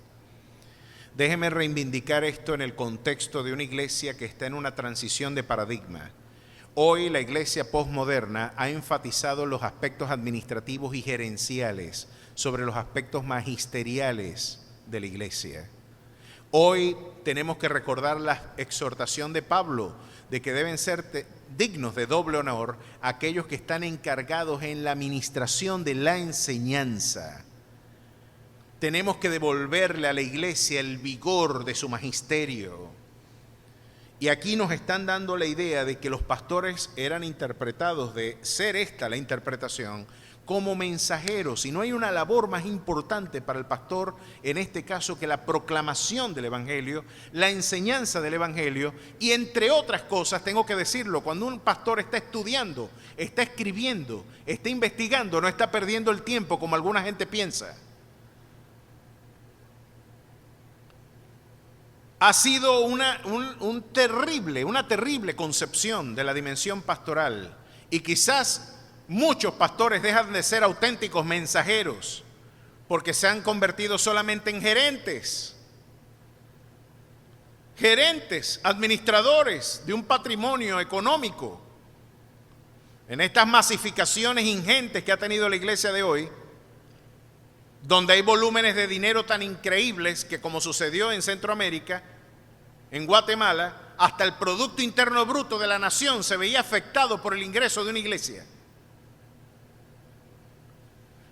Speaker 1: Déjeme reivindicar esto en el contexto de una iglesia que está en una transición de paradigma. Hoy la iglesia posmoderna ha enfatizado los aspectos administrativos y gerenciales sobre los aspectos magisteriales de la iglesia. Hoy tenemos que recordar la exhortación de Pablo de que deben ser dignos de doble honor aquellos que están encargados en la administración de la enseñanza. Tenemos que devolverle a la iglesia el vigor de su magisterio. Y aquí nos están dando la idea de que los pastores eran interpretados, de ser esta la interpretación, como mensajeros. Y no hay una labor más importante para el pastor, en este caso, que la proclamación del Evangelio, la enseñanza del Evangelio. Y entre otras cosas, tengo que decirlo, cuando un pastor está estudiando, está escribiendo, está investigando, no está perdiendo el tiempo como alguna gente piensa. Ha sido una terrible concepción de la dimensión pastoral, y quizás muchos pastores dejan de ser auténticos mensajeros porque se han convertido solamente en gerentes, administradores de un patrimonio económico. En estas masificaciones ingentes que ha tenido la iglesia de hoy, donde hay volúmenes de dinero tan increíbles que, como sucedió en Centroamérica, en Guatemala, hasta el Producto Interno Bruto de la nación se veía afectado por el ingreso de una iglesia.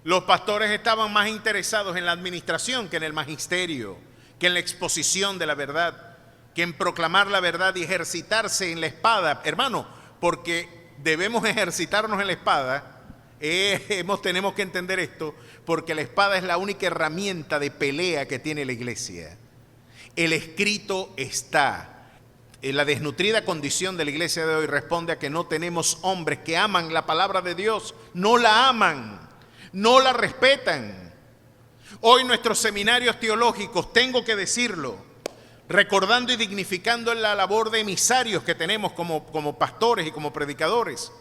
Speaker 1: Los pastores estaban más interesados en la administración que en el magisterio, que en la exposición de la verdad, que en proclamar la verdad y ejercitarse en la espada. Hermano, porque debemos ejercitarnos en la espada. Tenemos que entender esto, porque la espada es la única herramienta de pelea que tiene la iglesia. El escrito está. La desnutrida condición de la iglesia de hoy responde a que no tenemos hombres que aman la palabra de Dios, no la aman, no la respetan. Hoy nuestros seminarios teológicos, tengo que decirlo, recordando y dignificando la labor de emisarios que tenemos como pastores y como predicadores.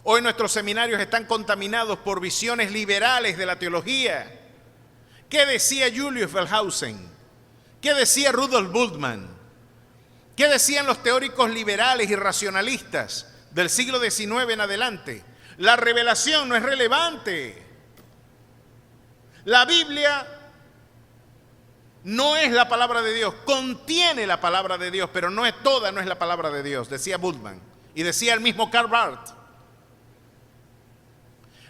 Speaker 1: Hoy nuestros seminarios están contaminados por visiones liberales de la teología. ¿Qué decía Julius Wellhausen? ¿Qué decía Rudolf Bultmann? ¿Qué decían los teóricos liberales y racionalistas del siglo XIX en adelante? La revelación no es relevante. La Biblia no es la palabra de Dios, contiene la palabra de Dios, pero no es la palabra de Dios, decía Bultmann. Y decía el mismo Karl Barth.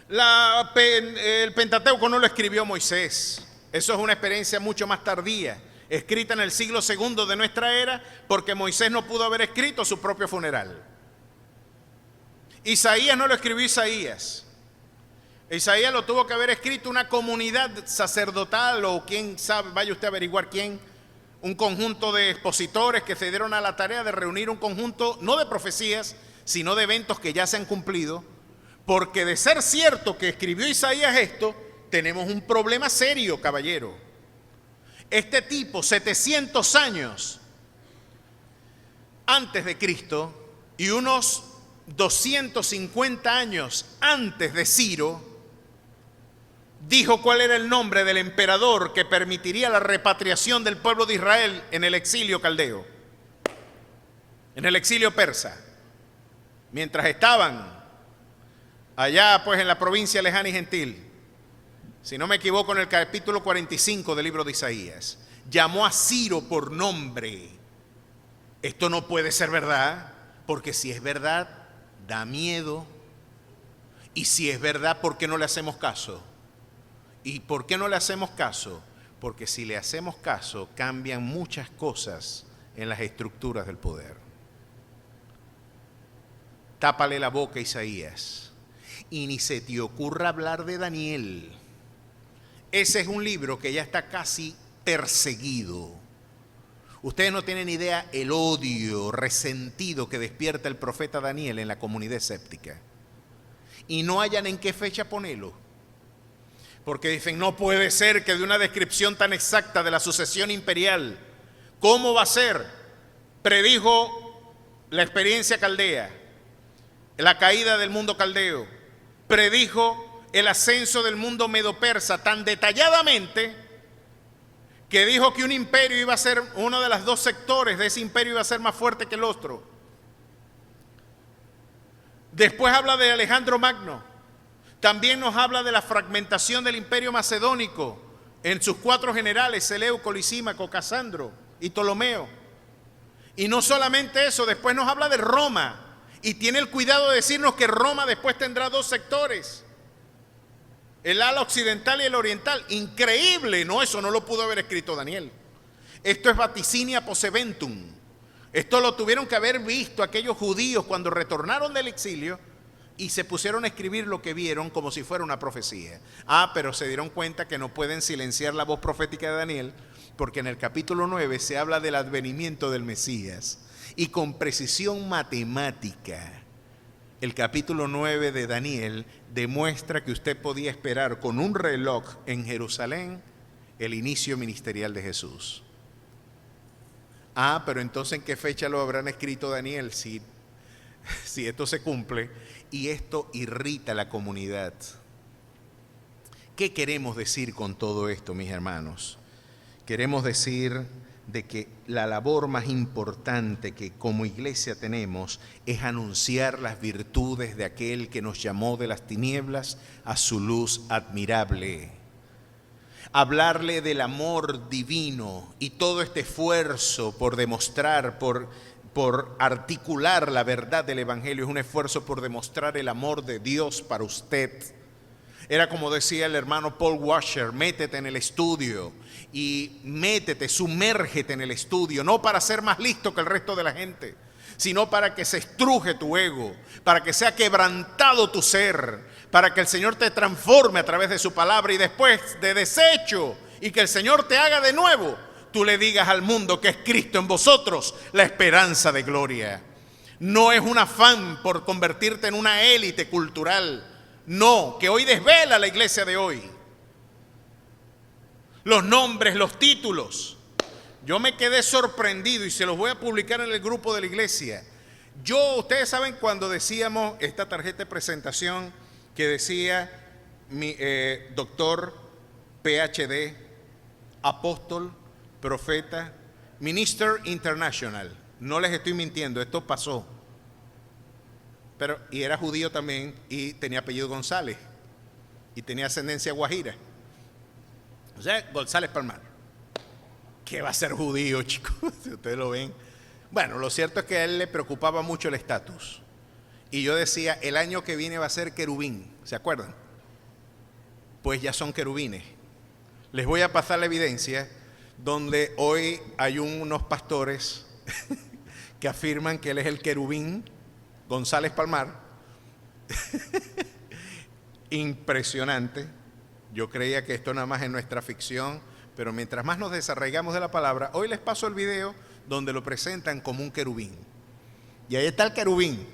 Speaker 1: El Pentateuco no lo escribió Moisés. Eso es una experiencia mucho más tardía, escrita en el siglo II de nuestra era, porque Moisés no pudo haber escrito su propio funeral. Isaías no lo escribió Isaías. Isaías lo tuvo que haber escrito una comunidad sacerdotal o quién sabe, vaya usted a averiguar quién, un conjunto de expositores que se dieron a la tarea de reunir un conjunto, no de profecías, sino de eventos que ya se han cumplido, porque de ser cierto que escribió Isaías esto, tenemos un problema serio, caballero. Este tipo, 700 años antes de Cristo y unos 250 años antes de Ciro, dijo cuál era el nombre del emperador que permitiría la repatriación del pueblo de Israel en el exilio caldeo, en el exilio persa, mientras estaban allá pues en la provincia lejana y gentil. Si no me equivoco, en el capítulo 45 del libro de Isaías, llamó a Ciro por nombre. Esto no puede ser verdad, porque si es verdad, da miedo. Y si es verdad, ¿por qué no le hacemos caso? ¿Y por qué no le hacemos caso? Porque si le hacemos caso, cambian muchas cosas en las estructuras del poder. Tápale la boca, Isaías, y ni se te ocurra hablar de Daniel. Ese es un libro que ya está casi perseguido. Ustedes no tienen idea el odio resentido que despierta el profeta Daniel en la comunidad escéptica. Y no hayan en qué fecha ponerlo. Porque dicen, no puede ser que de una descripción tan exacta de la sucesión imperial, ¿cómo va a ser? Predijo la experiencia caldea, la caída del mundo caldeo, predijo el ascenso del mundo medo-persa tan detalladamente que dijo que un imperio iba a ser, uno de los dos sectores de ese imperio iba a ser más fuerte que el otro. Después habla de Alejandro Magno. También nos habla de la fragmentación del imperio macedónico en sus 4 generales, Seleuco, Lisímaco, Casandro y Ptolomeo. Y no solamente eso, después nos habla de Roma y tiene el cuidado de decirnos que Roma después tendrá 2 sectores, el ala occidental y el oriental. Increíble, no, eso no lo pudo haber escrito Daniel. Esto es vaticinia post eventum. Esto lo tuvieron que haber visto aquellos judíos cuando retornaron del exilio y se pusieron a escribir lo que vieron como si fuera una profecía. Pero se dieron cuenta que no pueden silenciar la voz profética de Daniel, porque en el capítulo 9 se habla del advenimiento del Mesías. Y con precisión matemática, el capítulo 9 de Daniel demuestra que usted podía esperar con un reloj en Jerusalén el inicio ministerial de Jesús. Pero entonces, ¿en qué fecha lo habrán escrito Daniel? Si esto se cumple, y esto irrita a la comunidad. ¿Qué queremos decir con todo esto, mis hermanos? Queremos decir de que la labor más importante que como iglesia tenemos es anunciar las virtudes de aquel que nos llamó de las tinieblas a su luz admirable. Hablarle del amor divino y todo este esfuerzo por demostrar, por articular la verdad del Evangelio, es un esfuerzo por demostrar el amor de Dios para usted. Era como decía el hermano Paul Washer, métete en el estudio y métete, sumérgete en el estudio, no para ser más listo que el resto de la gente, sino para que se estruje tu ego, para que sea quebrantado tu ser, para que el Señor te transforme a través de su palabra y después de desecho y que el Señor te haga de nuevo, tú le digas al mundo que es Cristo en vosotros, la esperanza de gloria. No es un afán por convertirte en una élite cultural, no, que hoy desvela la iglesia de hoy. Los nombres, los títulos. Yo me quedé sorprendido y se los voy a publicar en el grupo de la iglesia. Ustedes saben cuando decíamos esta tarjeta de presentación que decía doctor, PhD, apóstol, profeta, Minister International. No les estoy mintiendo, esto pasó. Y era judío también y tenía apellido González y tenía ascendencia guajira. O sea, González Palmar. ¿Qué va a ser judío, chicos? Si ustedes lo ven. Bueno, lo cierto es que a él le preocupaba mucho el estatus. Y yo decía, el año que viene va a ser querubín. ¿Se acuerdan? Pues ya son querubines. Les voy a pasar la evidencia donde hoy hay unos pastores que afirman que él es el querubín González Palmar Impresionante. Yo creía que esto nada más es nuestra ficción, pero mientras más nos desarraigamos de la palabra, hoy les paso el video donde lo presentan como un querubín. Y ahí está el querubín.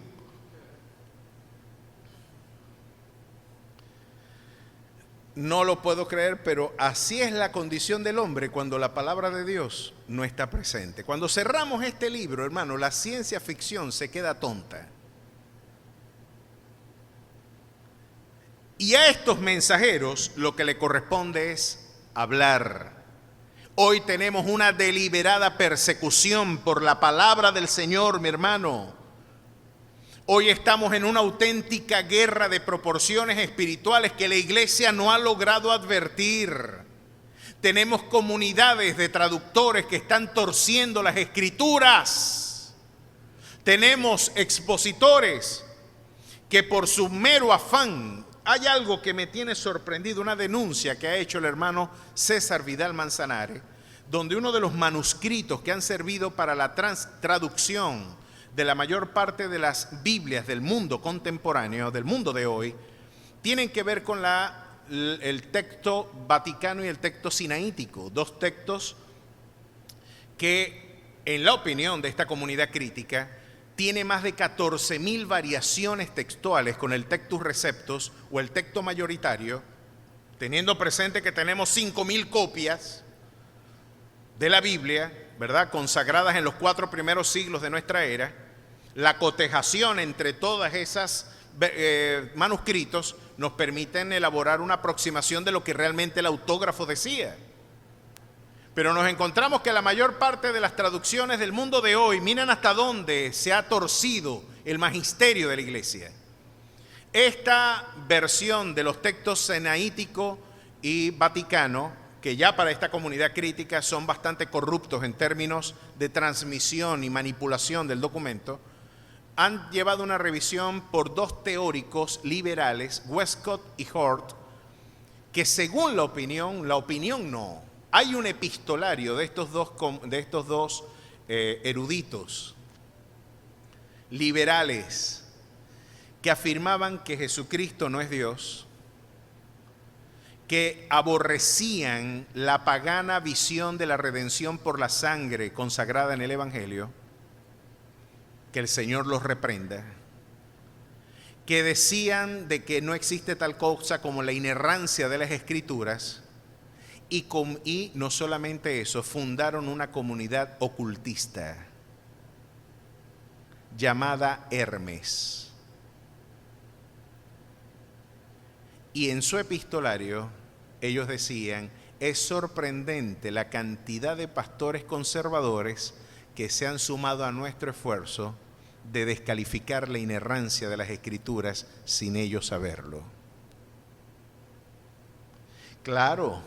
Speaker 1: No lo puedo creer, pero así es la condición del hombre cuando la palabra de Dios no está presente. Cuando cerramos este libro, hermano, la ciencia ficción se queda tonta. Y a estos mensajeros lo que le corresponde es hablar. Hoy tenemos una deliberada persecución por la palabra del Señor, mi hermano. Hoy estamos en una auténtica guerra de proporciones espirituales que la iglesia no ha logrado advertir. Tenemos comunidades de traductores que están torciendo las escrituras. Tenemos expositores que por su mero afán, hay algo que me tiene sorprendido, una denuncia que ha hecho el hermano César Vidal Manzanares, donde uno de los manuscritos que han servido para la traducción de la mayor parte de las Biblias del mundo contemporáneo, del mundo de hoy, tienen que ver con el texto vaticano y el texto sinaítico, dos textos que, en la opinión de esta comunidad crítica, tiene más de 14.000 variaciones textuales con el Textus Receptus o el texto mayoritario, teniendo presente que tenemos 5.000 copias de la Biblia, ¿verdad?, consagradas en los 4 primeros siglos de nuestra era. La cotejación entre todas esas manuscritos nos permiten elaborar una aproximación de lo que realmente el autógrafo decía. Pero nos encontramos que la mayor parte de las traducciones del mundo de hoy, miren hasta dónde se ha torcido el magisterio de la iglesia. Esta versión de los textos sinaítico y vaticano, que ya para esta comunidad crítica son bastante corruptos en términos de transmisión y manipulación del documento, han llevado una revisión por 2 teóricos liberales, Westcott y Hort, que según la opinión no, hay un epistolario de estos dos eruditos liberales que afirmaban que Jesucristo no es Dios, que aborrecían la pagana visión de la redención por la sangre consagrada en el Evangelio, que el Señor los reprenda, que decían de que no existe tal cosa como la inerrancia de las Escrituras, y no solamente eso, fundaron una comunidad ocultista llamada Hermes. Y en su epistolario ellos decían: es sorprendente la cantidad de pastores conservadores que se han sumado a nuestro esfuerzo de descalificar la inerrancia de las Escrituras sin ellos saberlo. Claro,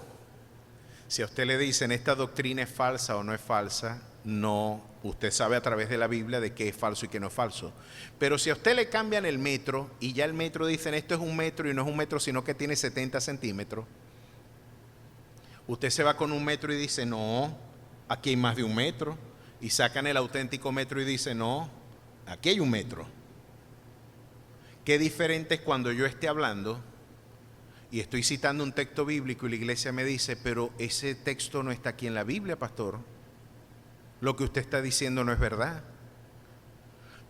Speaker 1: si a usted le dicen esta doctrina es falsa o no es falsa, no, usted sabe a través de la Biblia de qué es falso y qué no es falso. Pero si a usted le cambian el metro y ya el metro dicen esto es 1 metro y no es 1 metro sino que tiene 70 centímetros, usted se va con 1 metro y dice no, aquí hay más de 1 metro, y sacan el auténtico metro y dice no, aquí hay 1 metro. Qué diferente es cuando yo esté hablando y estoy citando un texto bíblico y la iglesia me dice, pero ese texto no está aquí en la Biblia, pastor. Lo que usted está diciendo no es verdad.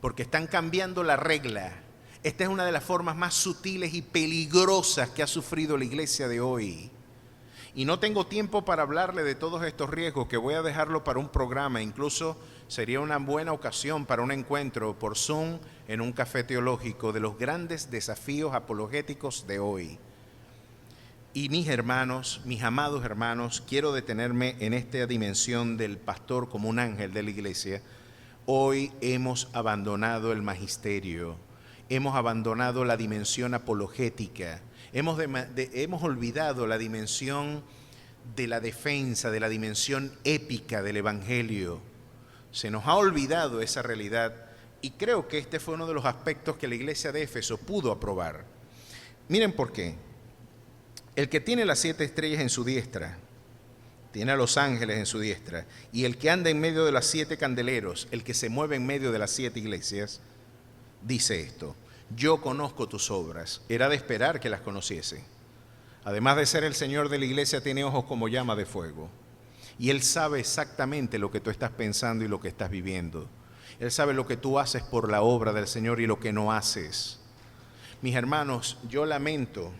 Speaker 1: Porque están cambiando la regla. Esta es una de las formas más sutiles y peligrosas que ha sufrido la iglesia de hoy. Y no tengo tiempo para hablarle de todos estos riesgos, que voy a dejarlo para un programa. Incluso sería una buena ocasión para un encuentro por Zoom en un café teológico de los grandes desafíos apologéticos de hoy. Y mis hermanos, mis amados hermanos, quiero detenerme en esta dimensión del pastor como un ángel de la iglesia. Hoy hemos abandonado el magisterio, hemos abandonado la dimensión apologética, hemos olvidado la dimensión de la defensa, de la dimensión épica del Evangelio. Se nos ha olvidado esa realidad y creo que este fue uno de los aspectos que la iglesia de Éfeso pudo aprobar. Miren por qué. El que tiene las 7 estrellas en su diestra, tiene a los ángeles en su diestra, y el que anda en medio de los 7 candeleros, el que se mueve en medio de las 7 iglesias, dice esto: Yo conozco tus obras. Era de esperar que las conociese. Además de ser el Señor de la iglesia, tiene ojos como llama de fuego. Y Él sabe exactamente lo que tú estás pensando y lo que estás viviendo. Él sabe lo que tú haces por la obra del Señor y lo que no haces. Mis hermanos, yo lamento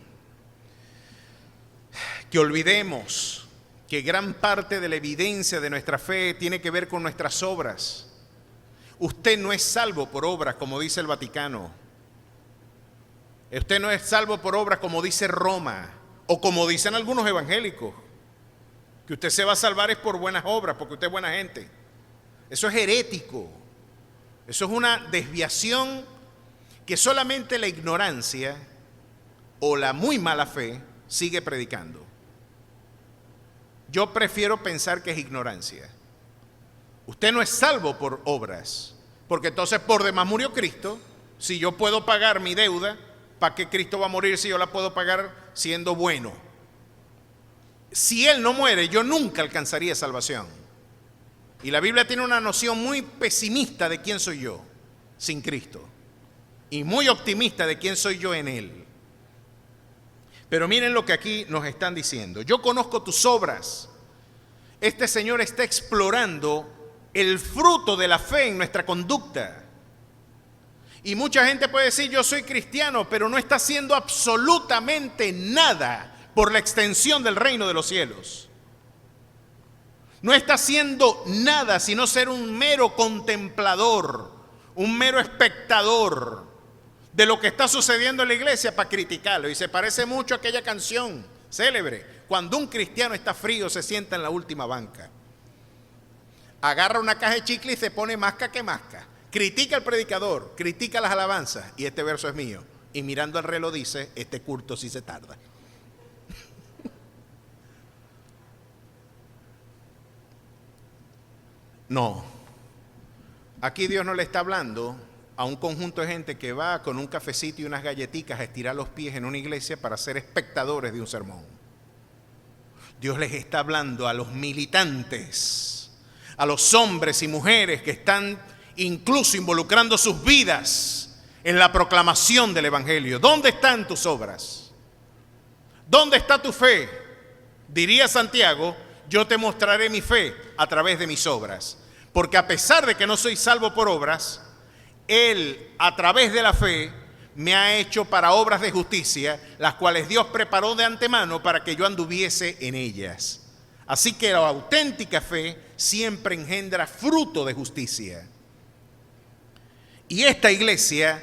Speaker 1: que olvidemos que gran parte de la evidencia de nuestra fe tiene que ver con nuestras obras. Usted no es salvo por obras, como dice el Vaticano. Usted no es salvo por obras, como dice Roma, o como dicen algunos evangélicos, que usted se va a salvar es por buenas obras, porque usted es buena gente. Eso es herético. Eso es una desviación que solamente la ignorancia o la muy mala fe sigue predicando. Yo prefiero pensar que es ignorancia. Usted no es salvo por obras, porque entonces por demás murió Cristo. Si yo puedo pagar mi deuda, ¿para qué Cristo va a morir si yo la puedo pagar siendo bueno? Si Él no muere, yo nunca alcanzaría salvación. Y la Biblia tiene una noción muy pesimista de quién soy yo sin Cristo, y muy optimista de quién soy yo en Él. Pero miren lo que aquí nos están diciendo. Yo conozco tus obras. Este Señor está explorando el fruto de la fe en nuestra conducta. Y mucha gente puede decir, yo soy cristiano, pero no está haciendo absolutamente nada por la extensión del reino de los cielos. No está haciendo nada sino ser un mero contemplador, un mero espectador de lo que está sucediendo en la iglesia para criticarlo. Y se parece mucho a aquella canción célebre: cuando un cristiano está frío se sienta en la última banca, agarra una caja de chicle y se pone masca que masca, critica al predicador, critica las alabanzas, y este verso es mío, y mirando al reloj dice, este culto sí se tarda. No, aquí Dios no le está hablando a un conjunto de gente que va con un cafecito y unas galletitas a estirar los pies en una iglesia para ser espectadores de un sermón. Dios les está hablando a los militantes, a los hombres y mujeres que están incluso involucrando sus vidas en la proclamación del Evangelio. ¿Dónde están tus obras? ¿Dónde está tu fe? Diría Santiago, yo te mostraré mi fe a través de mis obras. Porque a pesar de que no soy salvo por obras, Él, a través de la fe, me ha hecho para obras de justicia, las cuales Dios preparó de antemano para que yo anduviese en ellas. Así que la auténtica fe siempre engendra fruto de justicia. Y esta iglesia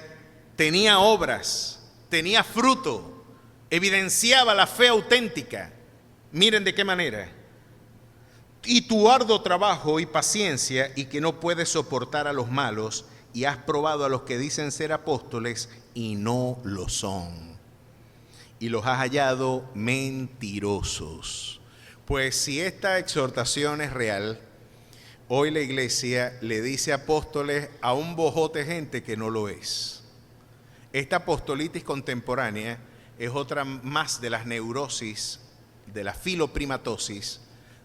Speaker 1: tenía obras, tenía fruto, evidenciaba la fe auténtica. Miren de qué manera. Y tu arduo trabajo y paciencia, y que no puedes soportar a los malos, y has probado a los que dicen ser apóstoles y no lo son, y los has hallado mentirosos. Pues si esta exhortación es real, hoy la iglesia le dice apóstoles a un bojote de gente que no lo es. Esta apostolitis contemporánea es otra más de las neurosis, de la filoprimatosis,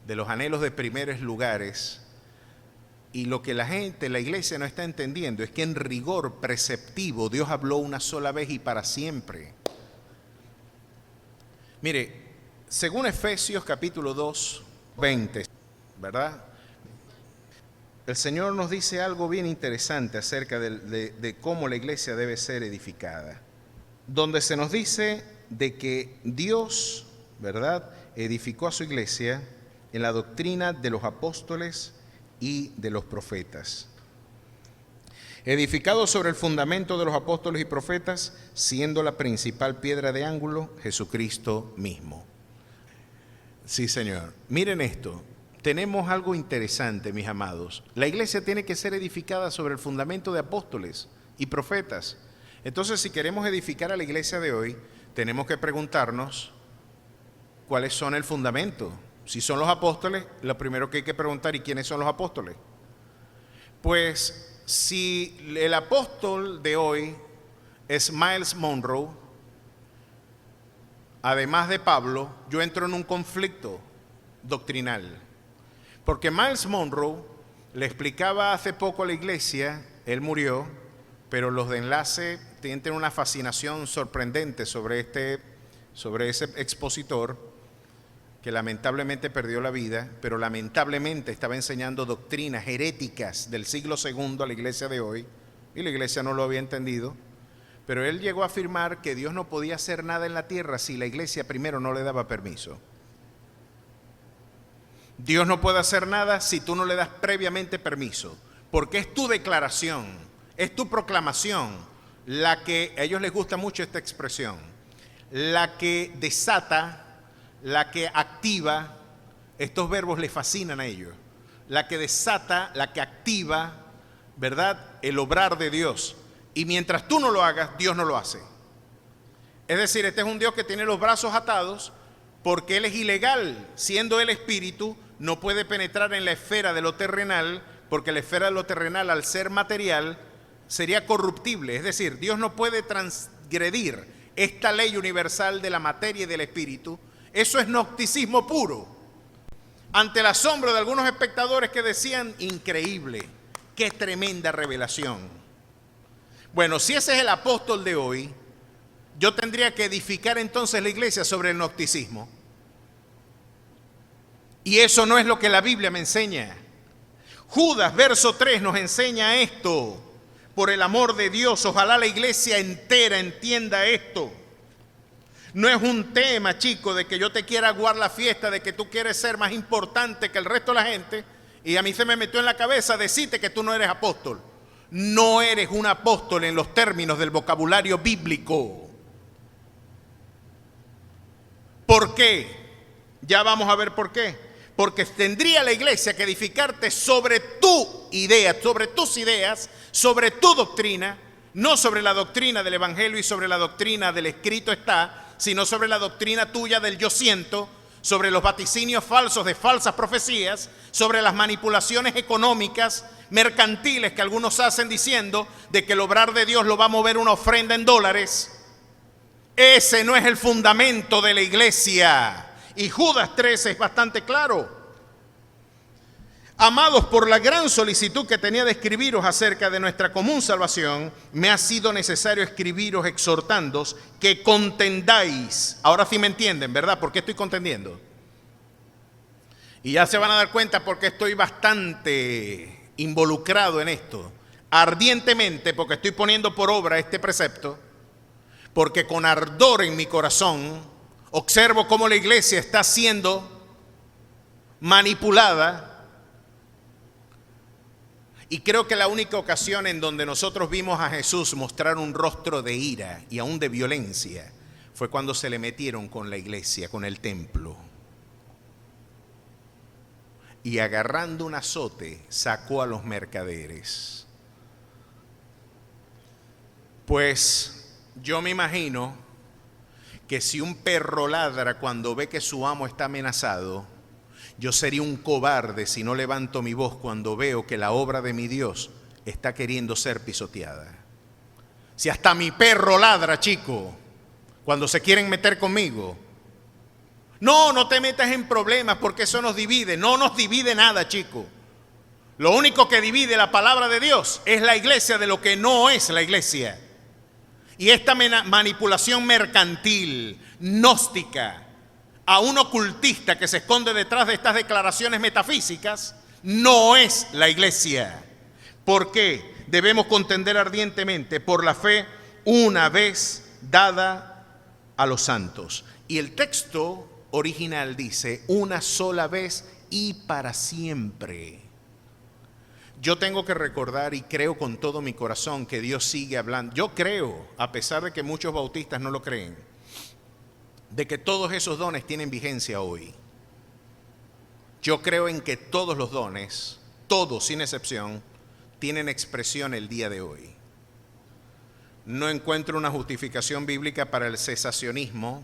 Speaker 1: de los anhelos de primeros lugares. Y lo que la iglesia no está entendiendo es que en rigor preceptivo Dios habló una sola vez y para siempre. Mire, según Efesios capítulo 2, 20, ¿verdad? El Señor nos dice algo bien interesante acerca de cómo la iglesia debe ser edificada. Donde se nos dice de que Dios, ¿verdad?, edificó a su iglesia en la doctrina de los apóstoles y de los profetas. Edificado sobre el fundamento de los apóstoles y profetas, siendo la principal piedra de ángulo Jesucristo mismo. Sí, Señor. Miren esto. Tenemos algo interesante, mis amados. La iglesia tiene que ser edificada sobre el fundamento de apóstoles y profetas. Entonces, si queremos edificar a la iglesia de hoy, tenemos que preguntarnos cuáles son el fundamento. Si son los apóstoles, lo primero que hay que preguntar, ¿y quiénes son los apóstoles? Pues si el apóstol de hoy es Myles Munroe, además de Pablo, yo entro en un conflicto doctrinal. Porque Myles Munroe le explicaba hace poco a la iglesia, él murió, pero los de Enlace sienten una fascinación sorprendente sobre ese expositor que lamentablemente perdió la vida, pero lamentablemente estaba enseñando doctrinas heréticas del siglo II a la iglesia de hoy, y la iglesia no lo había entendido, pero él llegó a afirmar que Dios no podía hacer nada en la tierra si la iglesia primero no le daba permiso. Dios no puede hacer nada si tú no le das previamente permiso, porque es tu declaración, es tu proclamación la que, a ellos les gusta mucho esta expresión, la que desata, la que activa, estos verbos les fascinan a ellos, la que desata, la que activa, ¿verdad?, el obrar de Dios. Y mientras tú no lo hagas, Dios no lo hace. Es decir, este es un Dios que tiene los brazos atados porque Él es ilegal, siendo Él espíritu, no puede penetrar en la esfera de lo terrenal, porque la esfera de lo terrenal, al ser material, sería corruptible. Es decir, Dios no puede transgredir esta ley universal de la materia y del espíritu. Eso es gnosticismo puro. Ante el asombro de algunos espectadores que decían, increíble, qué tremenda revelación. Bueno, si ese es el apóstol de hoy, yo tendría que edificar entonces la iglesia sobre el gnosticismo. Y eso no es lo que la Biblia me enseña. Judas, verso 3, nos enseña esto. Por el amor de Dios, ojalá la iglesia entera entienda esto. No es un tema, chico, de que yo te quiera aguar la fiesta, de que tú quieres ser más importante que el resto de la gente, y a mí se me metió en la cabeza decirte que tú no eres apóstol. No eres un apóstol en los términos del vocabulario bíblico. ¿Por qué? Ya vamos a ver por qué. Porque tendría la iglesia que edificarte sobre tu idea, sobre tus ideas, sobre tu doctrina, no sobre la doctrina del evangelio y sobre la doctrina del escrito está, sino sobre la doctrina tuya del yo siento, sobre los vaticinios falsos de falsas profecías, sobre las manipulaciones económicas, mercantiles que algunos hacen diciendo de que el obrar de Dios lo va a mover una ofrenda en dólares. Ese no es el fundamento de la iglesia. Y Judas 13 es bastante claro. Amados, por la gran solicitud que tenía de escribiros acerca de nuestra común salvación, me ha sido necesario escribiros exhortándoos que contendáis. Ahora sí me entienden, ¿verdad? ¿Por qué estoy contendiendo? Y ya se van a dar cuenta porque estoy bastante involucrado en esto. Ardientemente, porque estoy poniendo por obra este precepto, porque con ardor en mi corazón observo cómo la iglesia está siendo manipulada. Y creo que la única ocasión en donde nosotros vimos a Jesús mostrar un rostro de ira y aún de violencia fue cuando se le metieron con la iglesia, con el templo. Y agarrando un azote sacó a los mercaderes. Pues yo me imagino que si un perro ladra cuando ve que su amo está amenazado, yo sería un cobarde si no levanto mi voz cuando veo que la obra de mi Dios está queriendo ser pisoteada. Si hasta mi perro ladra, chico, cuando se quieren meter conmigo. No te metas en problemas porque eso nos divide. No nos divide nada, chico. Lo único que divide la palabra de Dios es la iglesia de lo que no es la iglesia. Y esta manipulación mercantil, gnóstica, a un ocultista que se esconde detrás de estas declaraciones metafísicas, no es la iglesia. ¿Por qué? Debemos contender ardientemente por la fe una vez dada a los santos. Y el texto original dice, una sola vez y para siempre. Yo tengo que recordar y creo con todo mi corazón que Dios sigue hablando. Yo creo, a pesar de que muchos bautistas no lo creen, de que todos esos dones tienen vigencia hoy. Yo creo en que todos los dones, todos sin excepción, tienen expresión el día de hoy. No encuentro una justificación bíblica para el cesacionismo,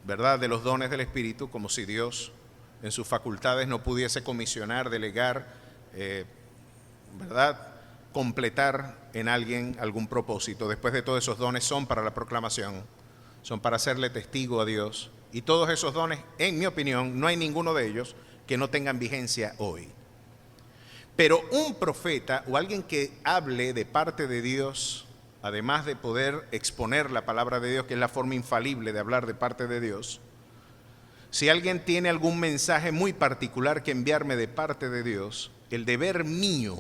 Speaker 1: ¿verdad?, de los dones del Espíritu, como si Dios en sus facultades no pudiese comisionar, delegar, ¿verdad?, completar en alguien algún propósito. Después de todos esos dones son para la proclamación, son para hacerle testigo a Dios. Y todos esos dones, en mi opinión, no hay ninguno de ellos que no tengan vigencia hoy. Pero un profeta o alguien que hable de parte de Dios además de poder exponer la palabra de Dios, que es la forma infalible de hablar de parte de Dios, si alguien tiene algún mensaje muy particular que enviarme de parte de Dios, el deber mío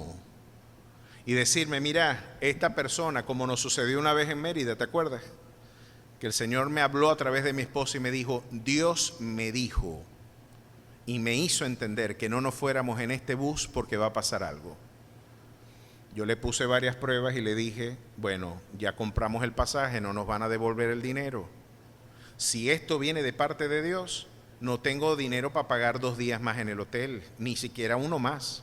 Speaker 1: y decirme, mira, esta persona, como nos sucedió una vez en Mérida, ¿te acuerdas? Que el Señor me habló a través de mi esposa y me dijo, Dios me dijo y me hizo entender que no nos fuéramos en este bus porque va a pasar algo. Yo le puse varias pruebas y le dije, bueno, ya compramos el pasaje, no nos van a devolver el dinero. Si esto viene de parte de Dios, no tengo dinero para pagar 2 días más en el hotel, ni siquiera uno más.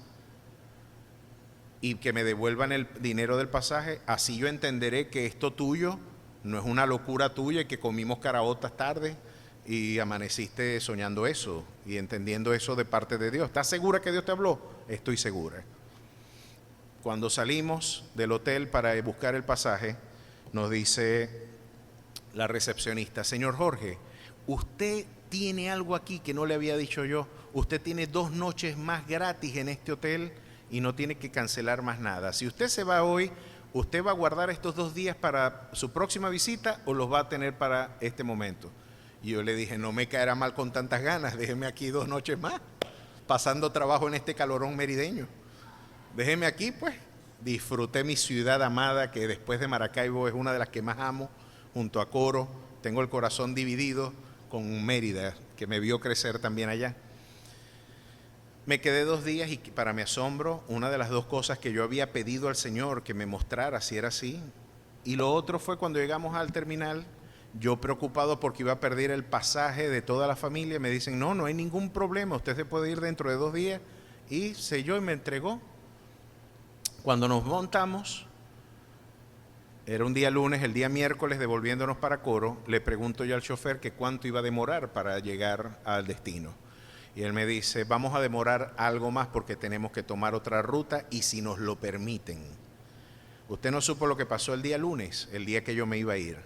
Speaker 1: Y que me devuelvan el dinero del pasaje, así yo entenderé que esto tuyo no es una locura tuya y que comimos caraotas tarde y amaneciste soñando eso y entendiendo eso de parte de Dios. ¿Estás segura que Dios te habló? Estoy segura. Cuando salimos del hotel para buscar el pasaje, nos dice la recepcionista, señor Jorge, usted tiene algo aquí que no le había dicho yo. Usted tiene 2 noches más gratis en este hotel y no tiene que cancelar más nada. Si usted se va hoy, ¿usted va a guardar estos 2 días para su próxima visita o los va a tener para este momento? Y yo le dije, no me caerá mal con tantas ganas, déjeme aquí 2 noches más, pasando trabajo en este calorón merideño. Déjeme aquí, pues. Disfruté mi ciudad amada, que después de Maracaibo es una de las que más amo, junto a Coro. Tengo el corazón dividido con Mérida, que me vio crecer también allá. Me quedé 2 días y para mi asombro, una de las 2 cosas que yo había pedido al Señor que me mostrara si era así, y lo otro fue cuando llegamos al terminal, yo preocupado porque iba a perder el pasaje de toda la familia, me dicen, no hay ningún problema, usted se puede ir dentro de 2 días, y selló y me entregó. Cuando nos montamos, era un día lunes, el día miércoles devolviéndonos para Coro, le pregunto yo al chofer que cuánto iba a demorar para llegar al destino. Y él me dice, vamos a demorar algo más porque tenemos que tomar otra ruta y si nos lo permiten. Usted no supo lo que pasó el día lunes, el día que yo me iba a ir.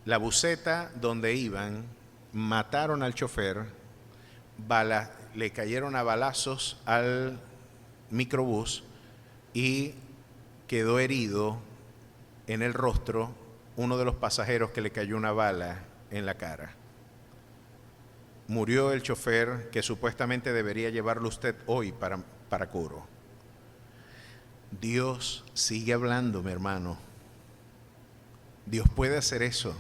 Speaker 1: La buseta donde iban, mataron al chofer, le cayeron a balazos al microbús y quedó herido en el rostro uno de los pasajeros que le cayó una bala en la cara. Murió el chofer que supuestamente debería llevarlo usted hoy para Coro. Dios sigue hablando, mi hermano. Dios puede hacer eso.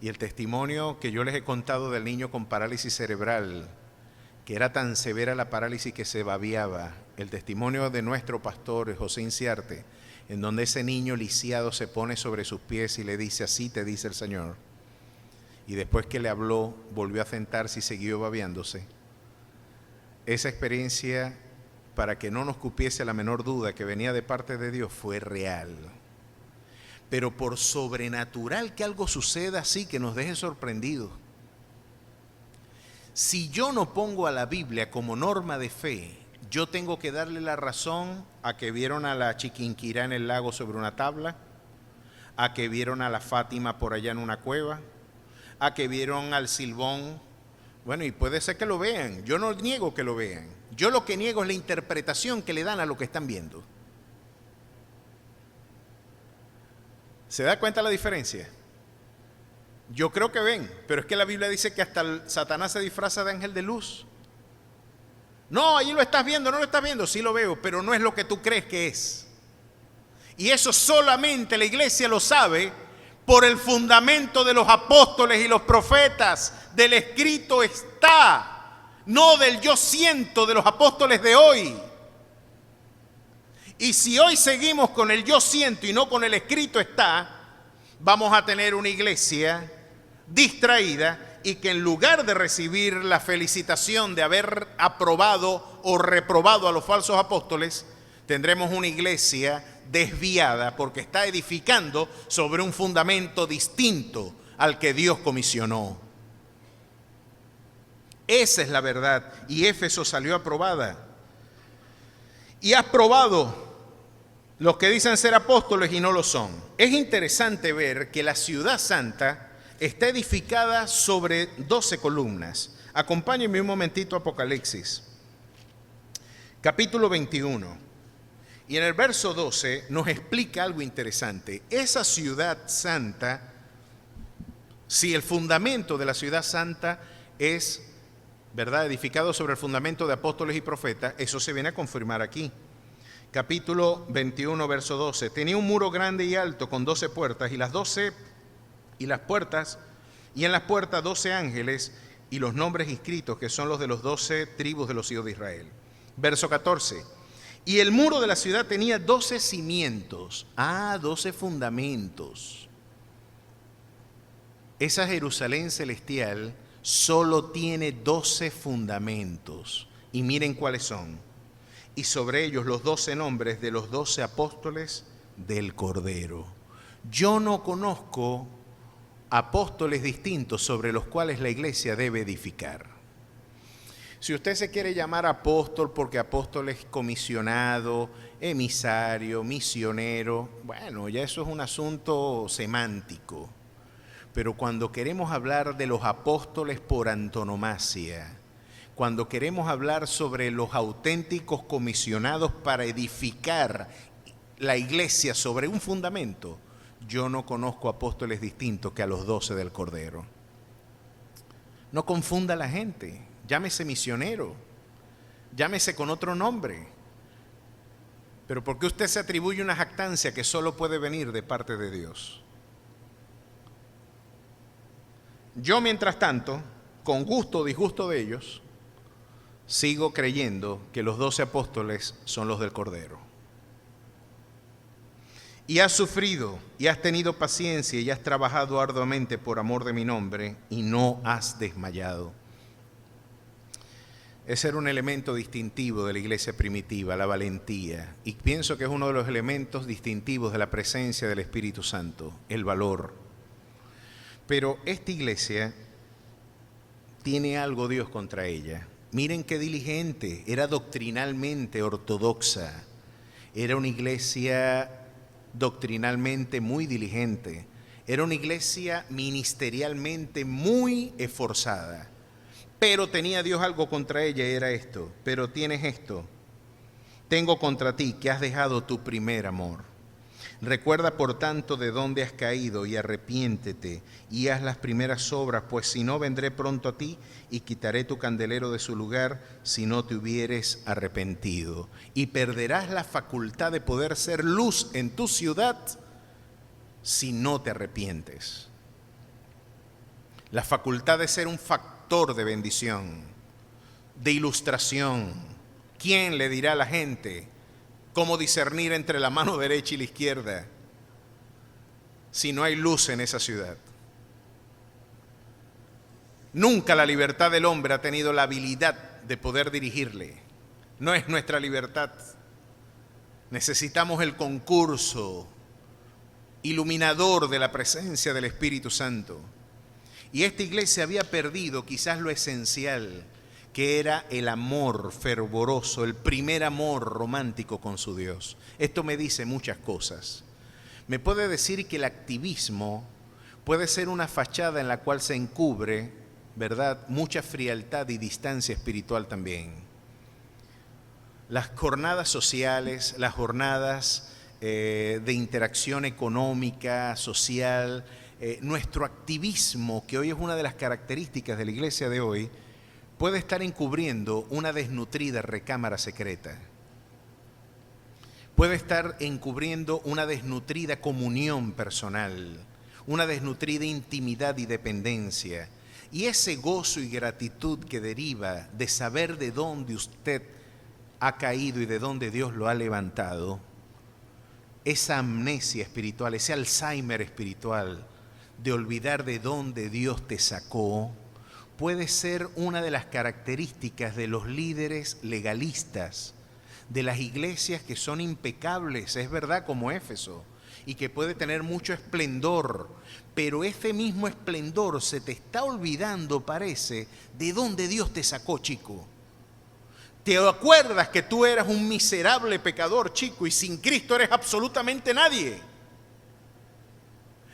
Speaker 1: Y el testimonio que yo les he contado del niño con parálisis cerebral, que era tan severa la parálisis que se babeaba, el testimonio de nuestro pastor José Inciarte, en donde ese niño lisiado se pone sobre sus pies y le dice, así te dice el Señor. Y después que le habló, volvió a sentarse y siguió babeándose. Esa experiencia, para que no nos cupiese la menor duda que venía de parte de Dios, fue real. Pero por sobrenatural que algo suceda así, que nos deje sorprendidos. Si yo no pongo a la Biblia como norma de fe, yo tengo que darle la razón a que vieron a la Chiquinquirá en el lago sobre una tabla, a que vieron a la Fátima por allá en una cueva, a que vieron al Silbón. Bueno, y puede ser que lo vean, yo no niego que lo vean. Yo lo que niego es la interpretación que le dan a lo que están viendo. ¿Se da cuenta la diferencia? Yo creo que ven, pero es que la Biblia dice que hasta el Satanás se disfraza de ángel de luz. No, allí lo estás viendo, no lo estás viendo, sí lo veo, pero no es lo que tú crees que es. Y eso solamente la iglesia lo sabe por el fundamento de los apóstoles y los profetas. Del escrito está, no del yo siento de los apóstoles de hoy. Y si hoy seguimos con el yo siento y no con el escrito está, vamos a tener una iglesia distraída y que en lugar de recibir la felicitación de haber aprobado o reprobado a los falsos apóstoles, tendremos una iglesia desviada porque está edificando sobre un fundamento distinto al que Dios comisionó. Esa es la verdad, y Éfeso salió aprobada. Y has probado los que dicen ser apóstoles y no lo son. Es interesante ver que la ciudad santa está edificada sobre 12 columnas. Acompáñenme un momentito a Apocalipsis, capítulo 21. Y en el verso 12 nos explica algo interesante. Esa ciudad santa, si el fundamento de la ciudad santa es, ¿verdad?, edificado sobre el fundamento de apóstoles y profetas, eso se viene a confirmar aquí. Capítulo 21, verso 12. Tenía un muro grande y alto con 12 puertas, y en las puertas 12 ángeles, y los nombres inscritos, que son los de los 12 tribus de los hijos de Israel. Verso 14. Y el muro de la ciudad tenía 12 cimientos. 12 fundamentos. Esa Jerusalén celestial solo tiene 12 fundamentos. Y miren cuáles son. Y sobre ellos los 12 nombres de los 12 apóstoles del Cordero. Yo no conozco apóstoles distintos sobre los cuales la iglesia debe edificar. Si usted se quiere llamar apóstol porque apóstol es comisionado, emisario, misionero, bueno, ya eso es un asunto semántico. Pero cuando queremos hablar de los apóstoles por antonomasia, cuando queremos hablar sobre los auténticos comisionados para edificar la iglesia sobre un fundamento, yo no conozco apóstoles distintos que a los 12 del Cordero. No confunda a la gente, llámese misionero, llámese con otro nombre. Pero ¿por qué usted se atribuye una jactancia que solo puede venir de parte de Dios? Yo, mientras tanto, con gusto o disgusto de ellos, sigo creyendo que los 12 apóstoles son los del Cordero. Y has sufrido, y has tenido paciencia, y has trabajado arduamente por amor de mi nombre, y no has desmayado. Ese era un elemento distintivo de la iglesia primitiva, la valentía. Y pienso que es uno de los elementos distintivos de la presencia del Espíritu Santo, el valor. Pero esta iglesia tiene algo Dios contra ella. Miren qué diligente, era doctrinalmente ortodoxa. Era una iglesia doctrinalmente muy diligente. Era una iglesia ministerialmente muy esforzada. Pero tenía Dios algo contra ella y era esto. Pero tienes esto. Tengo contra ti que has dejado tu primer amor. Recuerda por tanto de dónde has caído y arrepiéntete y haz las primeras obras, pues si no vendré pronto a ti y quitaré tu candelero de su lugar si no te hubieres arrepentido. Y perderás la facultad de poder ser luz en tu ciudad si no te arrepientes. La facultad de ser un factor de bendición, de ilustración. ¿Quién le dirá a la gente cómo discernir entre la mano derecha y la izquierda si no hay luz en esa ciudad? Nunca la libertad del hombre ha tenido la habilidad de poder dirigirle. No es nuestra libertad. Necesitamos el concurso iluminador de la presencia del Espíritu Santo. Y esta iglesia había perdido quizás lo esencial, que era el amor fervoroso, el primer amor romántico con su Dios. Esto me dice muchas cosas. Me puede decir que el activismo puede ser una fachada en la cual se encubre, ¿verdad?, mucha frialdad y distancia espiritual también. Las jornadas sociales, las jornadas de interacción económica, social, nuestro activismo, que hoy es una de las características de la iglesia de hoy, puede estar encubriendo una desnutrida recámara secreta. Puede estar encubriendo una desnutrida comunión personal, una desnutrida intimidad y dependencia. Y ese gozo y gratitud que deriva de saber de dónde usted ha caído y de dónde Dios lo ha levantado, esa amnesia espiritual, ese Alzheimer espiritual de olvidar de dónde Dios te sacó, puede ser una de las características de los líderes legalistas, de las iglesias que son impecables, es verdad, como Éfeso, y que puede tener mucho esplendor, pero ese mismo esplendor se te está olvidando, parece, de dónde Dios te sacó, chico. ¿Te acuerdas que tú eras un miserable pecador, chico, y sin Cristo eres absolutamente nadie?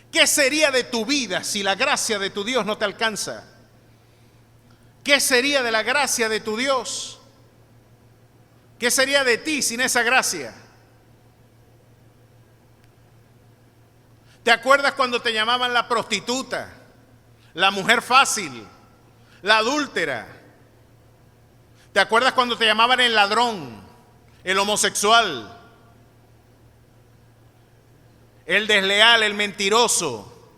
Speaker 1: ¿Qué sería de tu vida si la gracia de tu Dios no te alcanza? ¿Qué sería de la gracia de tu Dios? ¿Qué sería de ti sin esa gracia? ¿Te acuerdas cuando te llamaban la prostituta, la mujer fácil, la adúltera? ¿Te acuerdas cuando te llamaban el ladrón, el homosexual, el desleal, el mentiroso,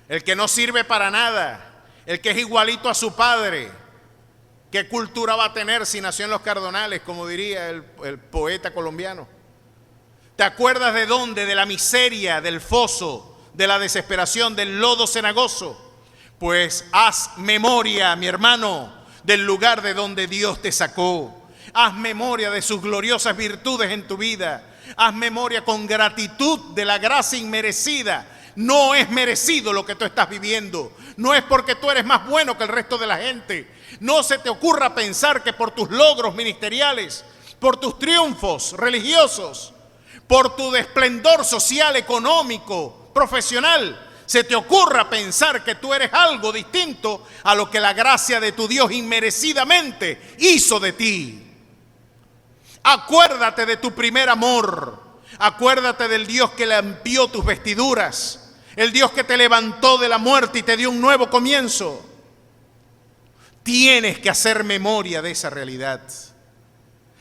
Speaker 1: el que no sirve para nada, el que es igualito a su padre? ¿Qué cultura va a tener si nació en los Cardonales, como diría el poeta colombiano? ¿Te acuerdas de dónde? De la miseria, del foso, de la desesperación, del lodo cenagoso. Pues haz memoria, mi hermano, del lugar de donde Dios te sacó. Haz memoria de sus gloriosas virtudes en tu vida. Haz memoria con gratitud de la gracia inmerecida. No es merecido lo que tú estás viviendo. No es porque tú eres más bueno que el resto de la gente. No se te ocurra pensar que por tus logros ministeriales, por tus triunfos religiosos, por tu esplendor social, económico, profesional, se te ocurra pensar que tú eres algo distinto a lo que la gracia de tu Dios inmerecidamente hizo de ti. Acuérdate de tu primer amor. Acuérdate del Dios que limpió tus vestiduras, el Dios que te levantó de la muerte y te dio un nuevo comienzo. Tienes que hacer memoria de esa realidad.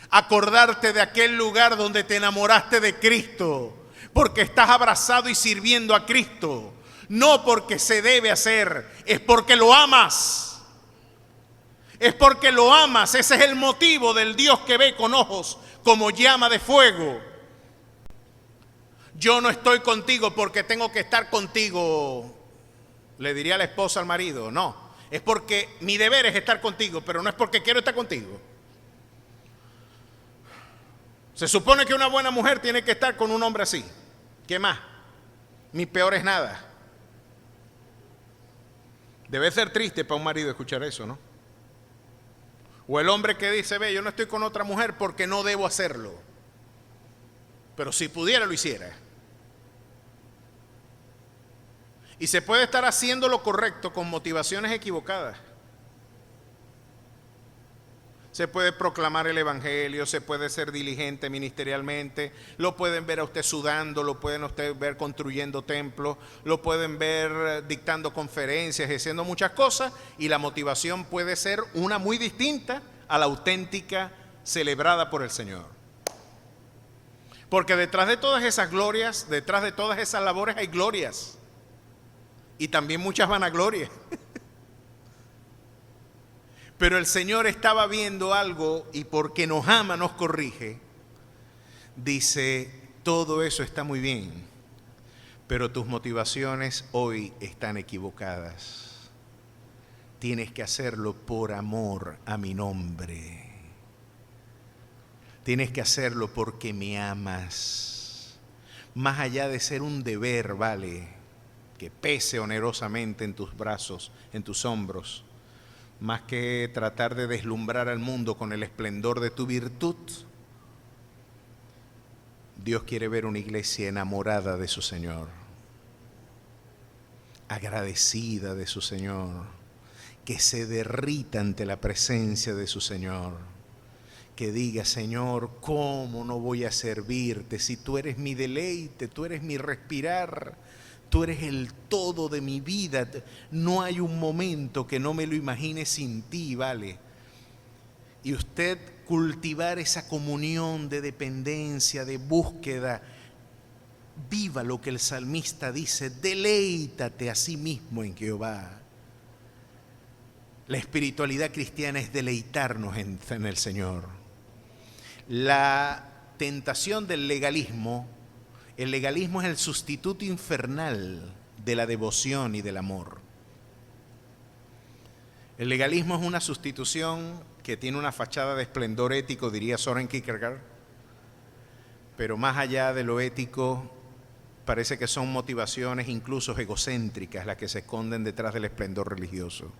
Speaker 1: Acordarte de aquel lugar donde te enamoraste de Cristo, porque estás abrazado y sirviendo a Cristo. No porque se debe hacer, es porque lo amas. Es porque lo amas. Ese es el motivo del Dios que ve con ojos como llama de fuego. Yo no estoy contigo porque tengo que estar contigo, le diría la esposa al marido. No, es porque mi deber es estar contigo, pero no es porque quiero estar contigo. Se supone que una buena mujer tiene que estar con un hombre así. ¿Qué más? Mi peor es nada. Debe ser triste para un marido escuchar eso, ¿no? O el hombre que dice, ve, yo no estoy con otra mujer porque no debo hacerlo. Pero si pudiera, lo hiciera. Y se puede estar haciendo lo correcto con motivaciones equivocadas. Se puede proclamar el evangelio, se puede ser diligente ministerialmente, lo pueden ver a usted sudando, lo pueden a usted ver construyendo templos, lo pueden ver dictando conferencias, haciendo muchas cosas, y la motivación puede ser una muy distinta a la auténtica celebrada por el Señor. Porque detrás de todas esas glorias, detrás de todas esas labores hay glorias y también muchas vanaglorias. Pero el Señor estaba viendo algo y porque nos ama nos corrige. Dice, todo eso está muy bien, pero tus motivaciones hoy están equivocadas. Tienes que hacerlo por amor a mi nombre. Tienes que hacerlo porque me amas. Más allá de ser un deber, vale, que pese onerosamente en tus brazos, en tus hombros. Más que tratar de deslumbrar al mundo con el esplendor de tu virtud, Dios quiere ver una iglesia enamorada de su Señor, agradecida de su Señor, que se derrita ante la presencia de su Señor, que diga, Señor, ¿cómo no voy a servirte si tú eres mi deleite, tú eres mi respirar? Tú eres el todo de mi vida. No hay un momento que no me lo imagine sin ti, ¿vale? Y usted cultivar esa comunión de dependencia, de búsqueda. Viva lo que el salmista dice, deleítate a sí mismo en Jehová. La espiritualidad cristiana es deleitarnos en el Señor. La tentación del legalismo, el legalismo es el sustituto infernal de la devoción y del amor. El legalismo es una sustitución que tiene una fachada de esplendor ético, diría Søren Kierkegaard, pero más allá de lo ético, parece que son motivaciones incluso egocéntricas las que se esconden detrás del esplendor religioso.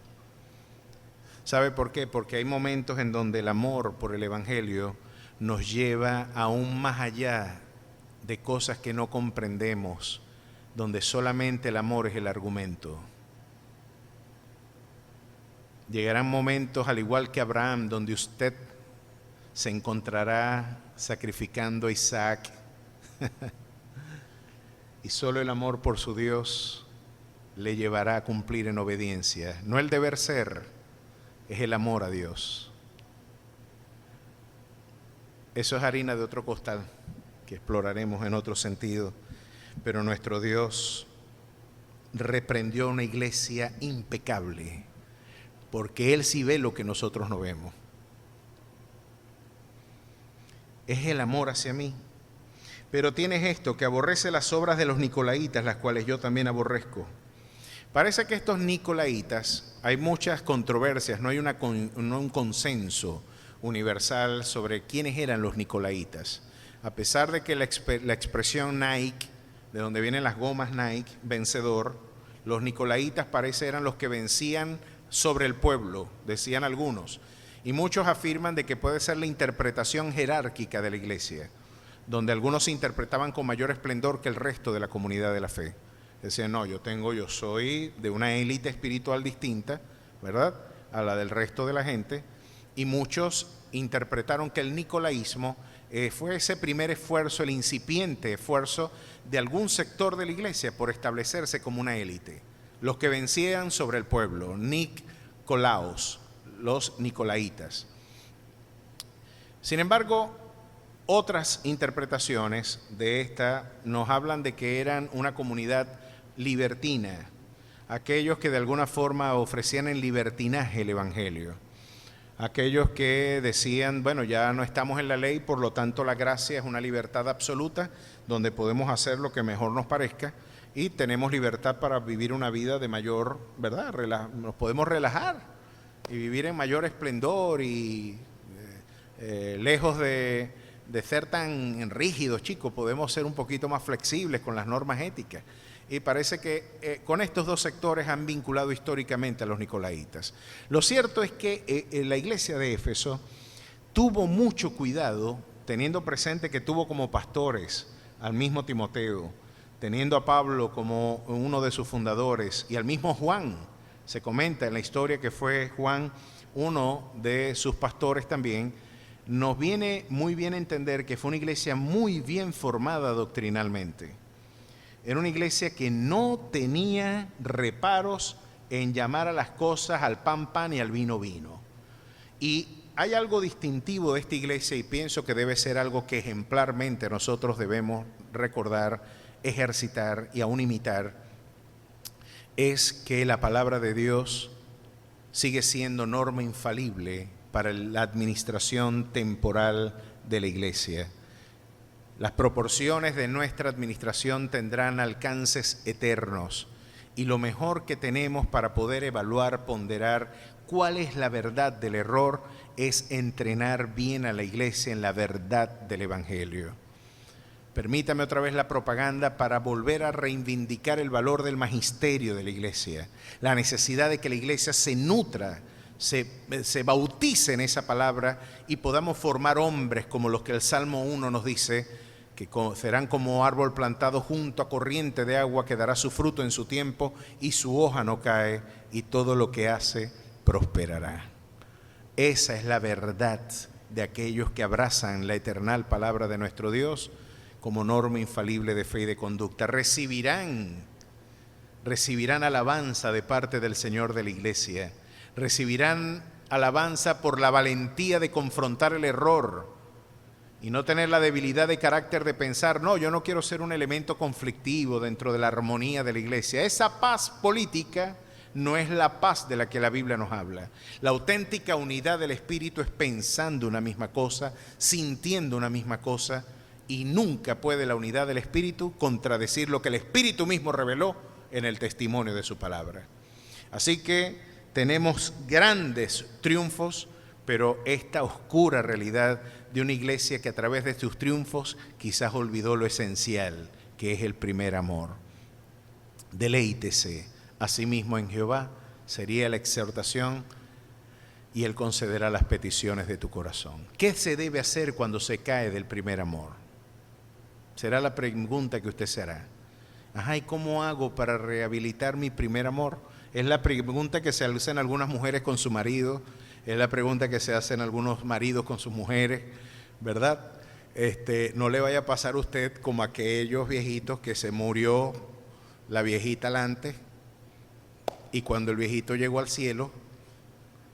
Speaker 1: ¿Sabe por qué? Porque hay momentos en donde el amor por el Evangelio nos lleva aún más allá de cosas que no comprendemos, donde solamente el amor es el argumento. Llegarán momentos, al igual que Abraham, donde usted se encontrará sacrificando a Isaac y solo el amor por su Dios le llevará a cumplir en obediencia. No el deber ser, es el amor a Dios. Eso es harina de otro costal que exploraremos en otro sentido, pero nuestro Dios reprendió a una iglesia impecable, porque Él sí ve lo que nosotros no vemos. Es el amor hacia mí. Pero tienes esto, que aborrece las obras de los nicolaitas, las cuales yo también aborrezco. Parece que estos nicolaitas, hay muchas controversias, no hay un consenso universal sobre quiénes eran los nicolaitas. A pesar de que la expresión Nike, de donde vienen las gomas Nike, vencedor, los nicolaitas parece eran los que vencían sobre el pueblo, decían algunos. Y muchos afirman de que puede ser la interpretación jerárquica de la iglesia, donde algunos se interpretaban con mayor esplendor que el resto de la comunidad de la fe. Decían, no, yo soy de una élite espiritual distinta, ¿verdad?, a la del resto de la gente. Y muchos interpretaron que el nicolaísmo fue ese primer esfuerzo, el incipiente esfuerzo de algún sector de la iglesia por establecerse como una élite. Los que vencían sobre el pueblo, Nicolaos, los nicolaitas. Sin embargo, otras interpretaciones de esta nos hablan de que eran una comunidad libertina, aquellos que de alguna forma ofrecían en libertinaje el evangelio, aquellos que decían, bueno, ya no estamos en la ley, por lo tanto la gracia es una libertad absoluta, donde podemos hacer lo que mejor nos parezca y tenemos libertad para vivir una vida de mayor, ¿verdad? Nos podemos relajar y vivir en mayor esplendor y lejos de ser tan rígidos, chicos, podemos ser un poquito más flexibles con las normas éticas. Y parece que con estos dos sectores han vinculado históricamente a los nicolaitas. Lo cierto es que la iglesia de Éfeso tuvo mucho cuidado, teniendo presente que tuvo como pastores al mismo Timoteo, teniendo a Pablo como uno de sus fundadores y al mismo Juan. Se comenta en la historia que fue Juan uno de sus pastores también. Nos viene muy bien entender que fue una iglesia muy bien formada doctrinalmente. Era una iglesia que no tenía reparos en llamar a las cosas al pan, pan y al vino, vino. Y hay algo distintivo de esta iglesia y pienso que debe ser algo que ejemplarmente nosotros debemos recordar, ejercitar y aún imitar, es que la palabra de Dios sigue siendo norma infalible para la administración temporal de la iglesia. Las proporciones de nuestra administración tendrán alcances eternos y lo mejor que tenemos para poder evaluar, ponderar cuál es la verdad del error es entrenar bien a la iglesia en la verdad del evangelio. Permítame otra vez la propaganda para volver a reivindicar el valor del magisterio de la iglesia, la necesidad de que la iglesia se nutra, se bautice en esa palabra y podamos formar hombres como los que el Salmo 1 nos dice, que serán como árbol plantado junto a corriente de agua que dará su fruto en su tiempo y su hoja no cae y todo lo que hace prosperará. Esa es la verdad de aquellos que abrazan la eternal palabra de nuestro Dios como norma infalible de fe y de conducta. Recibirán alabanza de parte del Señor de la iglesia, recibirán alabanza por la valentía de confrontar el error y no tener la debilidad de carácter de pensar, no, yo no quiero ser un elemento conflictivo dentro de la armonía de la iglesia. Esa paz política no es la paz de la que la Biblia nos habla. La auténtica unidad del Espíritu es pensando una misma cosa, sintiendo una misma cosa, y nunca puede la unidad del Espíritu contradecir lo que el Espíritu mismo reveló en el testimonio de su palabra. Así que tenemos grandes triunfos, pero esta oscura realidad de una iglesia que a través de sus triunfos quizás olvidó lo esencial, que es el primer amor. Deleítese asimismo en Jehová, sería la exhortación, y Él concederá las peticiones de tu corazón. ¿Qué se debe hacer cuando se cae del primer amor? Será la pregunta que usted se hará. Ajá, ¿y cómo hago para rehabilitar mi primer amor? Es la pregunta que se hacen algunas mujeres con su marido, es la pregunta que se hacen algunos maridos con sus mujeres, ¿verdad? no le vaya a pasar a usted como a aquellos viejitos que se murió la viejita alante y cuando el viejito llegó al cielo,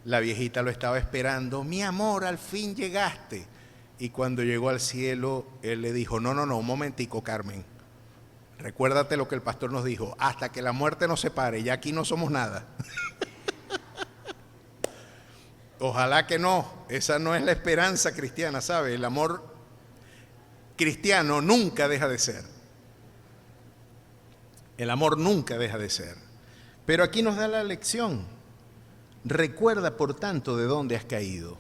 Speaker 1: la viejita lo estaba esperando. Mi amor, al fin llegaste. Y cuando llegó al cielo, él le dijo, no, un momentico, Carmen. Recuérdate lo que el pastor nos dijo, hasta que la muerte nos separe, ya aquí no somos nada. Ojalá que no, esa no es la esperanza cristiana, ¿sabe? El amor cristiano nunca deja de ser. El amor nunca deja de ser. Pero aquí nos da la lección. Recuerda, por tanto, de dónde has caído.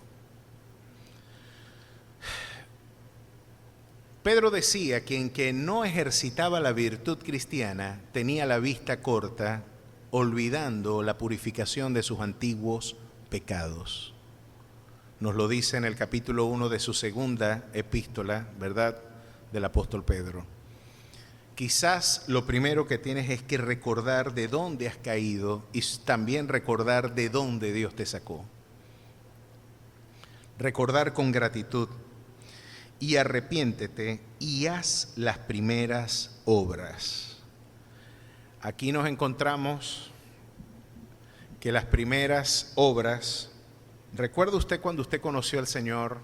Speaker 1: Pedro decía que en que no ejercitaba la virtud cristiana tenía la vista corta, olvidando la purificación de sus antiguos pecados. Nos lo dice en el capítulo 1 de su segunda epístola, ¿verdad?, del apóstol Pedro. Quizás lo primero que tienes es que recordar de dónde has caído y también recordar de dónde Dios te sacó. Recordar con gratitud y arrepiéntete y haz las primeras obras. Aquí nos encontramos que las primeras obras, ¿recuerda usted cuando usted conoció al Señor?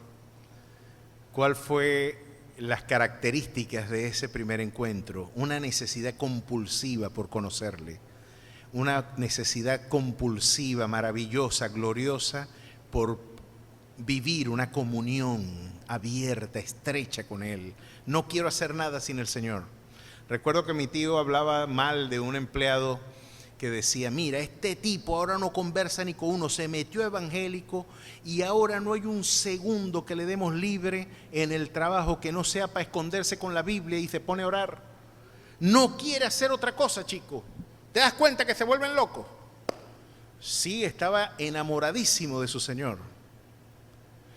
Speaker 1: ¿Cuál fue las características de ese primer encuentro? Una necesidad compulsiva por conocerle, una necesidad compulsiva, maravillosa, gloriosa, por vivir una comunión abierta, estrecha con Él. No quiero hacer nada sin el Señor. Recuerdo que mi tío hablaba mal de un empleado que decía, mira, este tipo ahora no conversa ni con uno, se metió evangélico y ahora no hay un segundo que le demos libre en el trabajo que no sea para esconderse con la Biblia y se pone a orar. No quiere hacer otra cosa, chico. ¿Te das cuenta que se vuelven locos? Sí, estaba enamoradísimo de su Señor.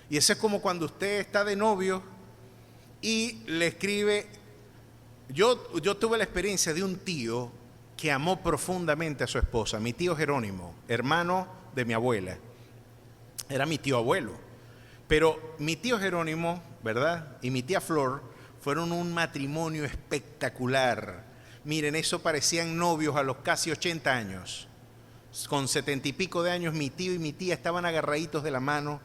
Speaker 1: Y eso es como cuando usted está de novio y le escribe. Yo tuve la experiencia de un tío que amó profundamente a su esposa, mi tío Jerónimo, hermano de mi abuela. Era mi tío abuelo. Pero mi tío Jerónimo, ¿verdad?, y mi tía Flor fueron un matrimonio espectacular. Miren, eso parecían novios a los casi 80 años. Con 70 y pico de años, mi tío y mi tía estaban agarraditos de la mano.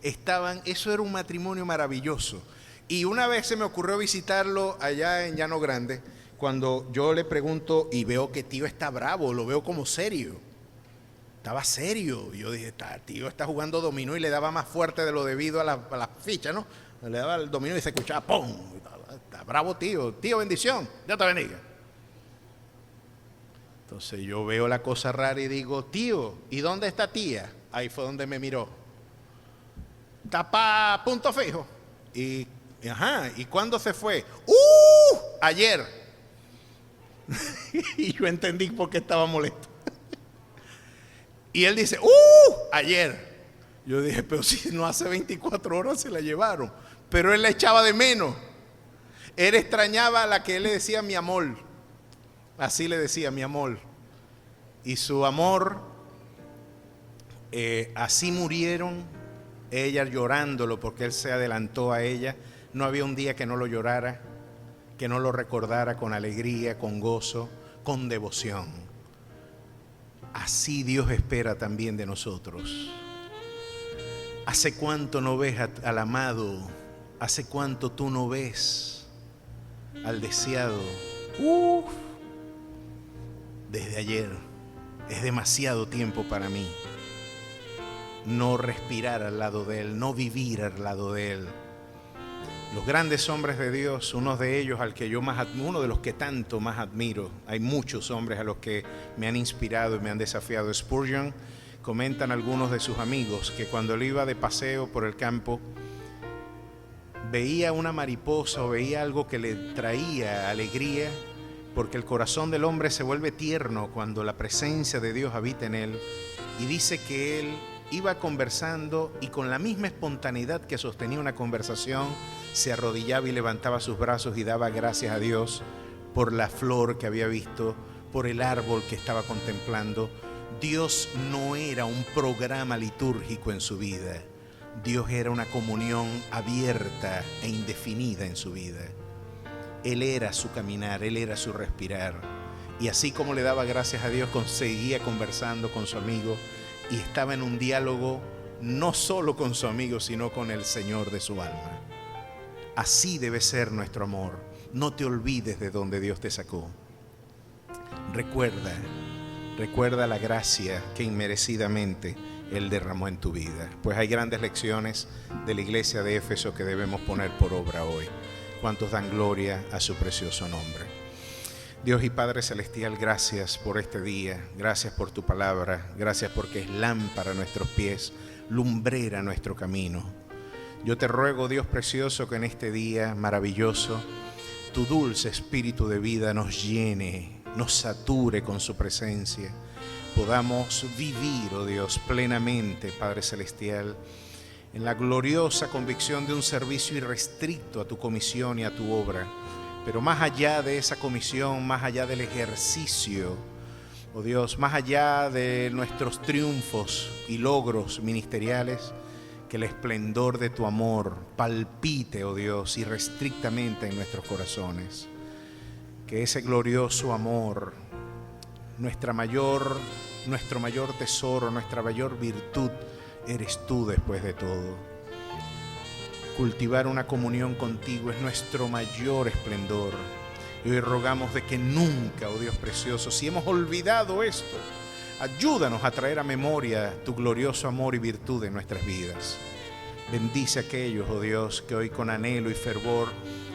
Speaker 1: Eso era un matrimonio maravilloso. Y una vez se me ocurrió visitarlo allá en Llano Grande, cuando yo le pregunto y veo que tío está bravo, lo veo como serio. Estaba serio. Yo dije, tío está jugando dominó y le daba más fuerte de lo debido a la ficha, ¿no? Le daba el dominó y se escuchaba ¡pum! Está bravo tío. Tío, bendición. Dios te bendiga. Entonces yo veo la cosa rara y digo, tío, ¿y dónde está tía? Ahí fue donde me miró. Está pa' punto fijo. ¿Y cuándo se fue? Ayer. Y yo entendí por qué estaba molesto. Y él dice, ayer. Yo dije, pero si no hace 24 horas se la llevaron. Pero él la echaba de menos. Él extrañaba a la que él le decía mi amor. Así le decía mi amor. Y su amor, así murieron, ella llorándolo porque él se adelantó a ella. No había un día que no lo llorara, que no lo recordara con alegría, con gozo, con devoción. Así Dios espera también de nosotros. ¿Hace cuánto no ves al amado? ¿Hace cuánto tú no ves al deseado? Desde ayer. Es demasiado tiempo para mí no respirar al lado de Él, no vivir al lado de Él. Los grandes hombres de Dios, uno de ellos al que yo más admiro, uno de los que tanto más admiro, hay muchos hombres a los que me han inspirado y me han desafiado. Spurgeon, comentan algunos de sus amigos que cuando él iba de paseo por el campo, veía una mariposa o veía algo que le traía alegría, porque el corazón del hombre se vuelve tierno cuando la presencia de Dios habita en él. Y dice que él iba conversando y con la misma espontaneidad que sostenía una conversación, se arrodillaba y levantaba sus brazos y daba gracias a Dios por la flor que había visto, por el árbol que estaba contemplando. Dios no era un programa litúrgico en su vida. Dios era una comunión abierta e indefinida en su vida. Él era su caminar, Él era su respirar. Y así como le daba gracias a Dios, seguía conversando con su amigo y estaba en un diálogo no solo con su amigo, sino con el Señor de su alma. Así debe ser nuestro amor. No te olvides de donde Dios te sacó. Recuerda la gracia que inmerecidamente Él derramó en tu vida. Pues hay grandes lecciones de la iglesia de Éfeso que debemos poner por obra hoy. ¿Cuántos dan gloria a su precioso nombre? Dios y Padre Celestial, gracias por este día, gracias por tu palabra, gracias porque es lámpara a nuestros pies, lumbrera a nuestro camino. Yo te ruego, Dios precioso, que en este día maravilloso, tu dulce espíritu de vida nos llene, nos sature con su presencia. Podamos vivir, oh Dios, plenamente, Padre Celestial, en la gloriosa convicción de un servicio irrestricto a tu comisión y a tu obra. Pero más allá de esa comisión, más allá del ejercicio, oh Dios, más allá de nuestros triunfos y logros ministeriales, que el esplendor de tu amor palpite, oh Dios, irrestrictamente en nuestros corazones. Que ese glorioso amor, nuestro mayor tesoro, nuestra mayor virtud, eres tú después de todo. Cultivar una comunión contigo es nuestro mayor esplendor. Y hoy rogamos de que nunca, oh Dios precioso, si hemos olvidado esto, ayúdanos a traer a memoria tu glorioso amor y virtud en nuestras vidas. Bendice a aquellos, oh Dios, que hoy con anhelo y fervor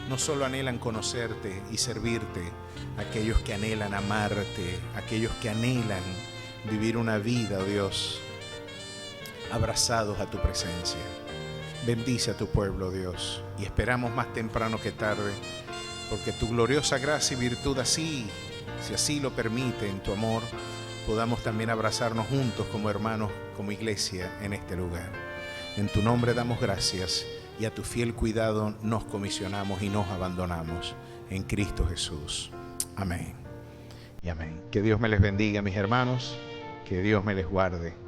Speaker 1: no solo anhelan conocerte y servirte, aquellos que anhelan amarte, aquellos que anhelan vivir una vida, oh Dios, abrazados a tu presencia. Bendice a tu pueblo, Dios, y esperamos más temprano que tarde, porque tu gloriosa gracia y virtud así, si así lo permite en tu amor, podamos también abrazarnos juntos como hermanos, como iglesia en este lugar. En tu nombre damos gracias y a tu fiel cuidado nos comisionamos y nos abandonamos en Cristo Jesús. Amén y amén. Que Dios me les bendiga, mis hermanos, que Dios me les guarde.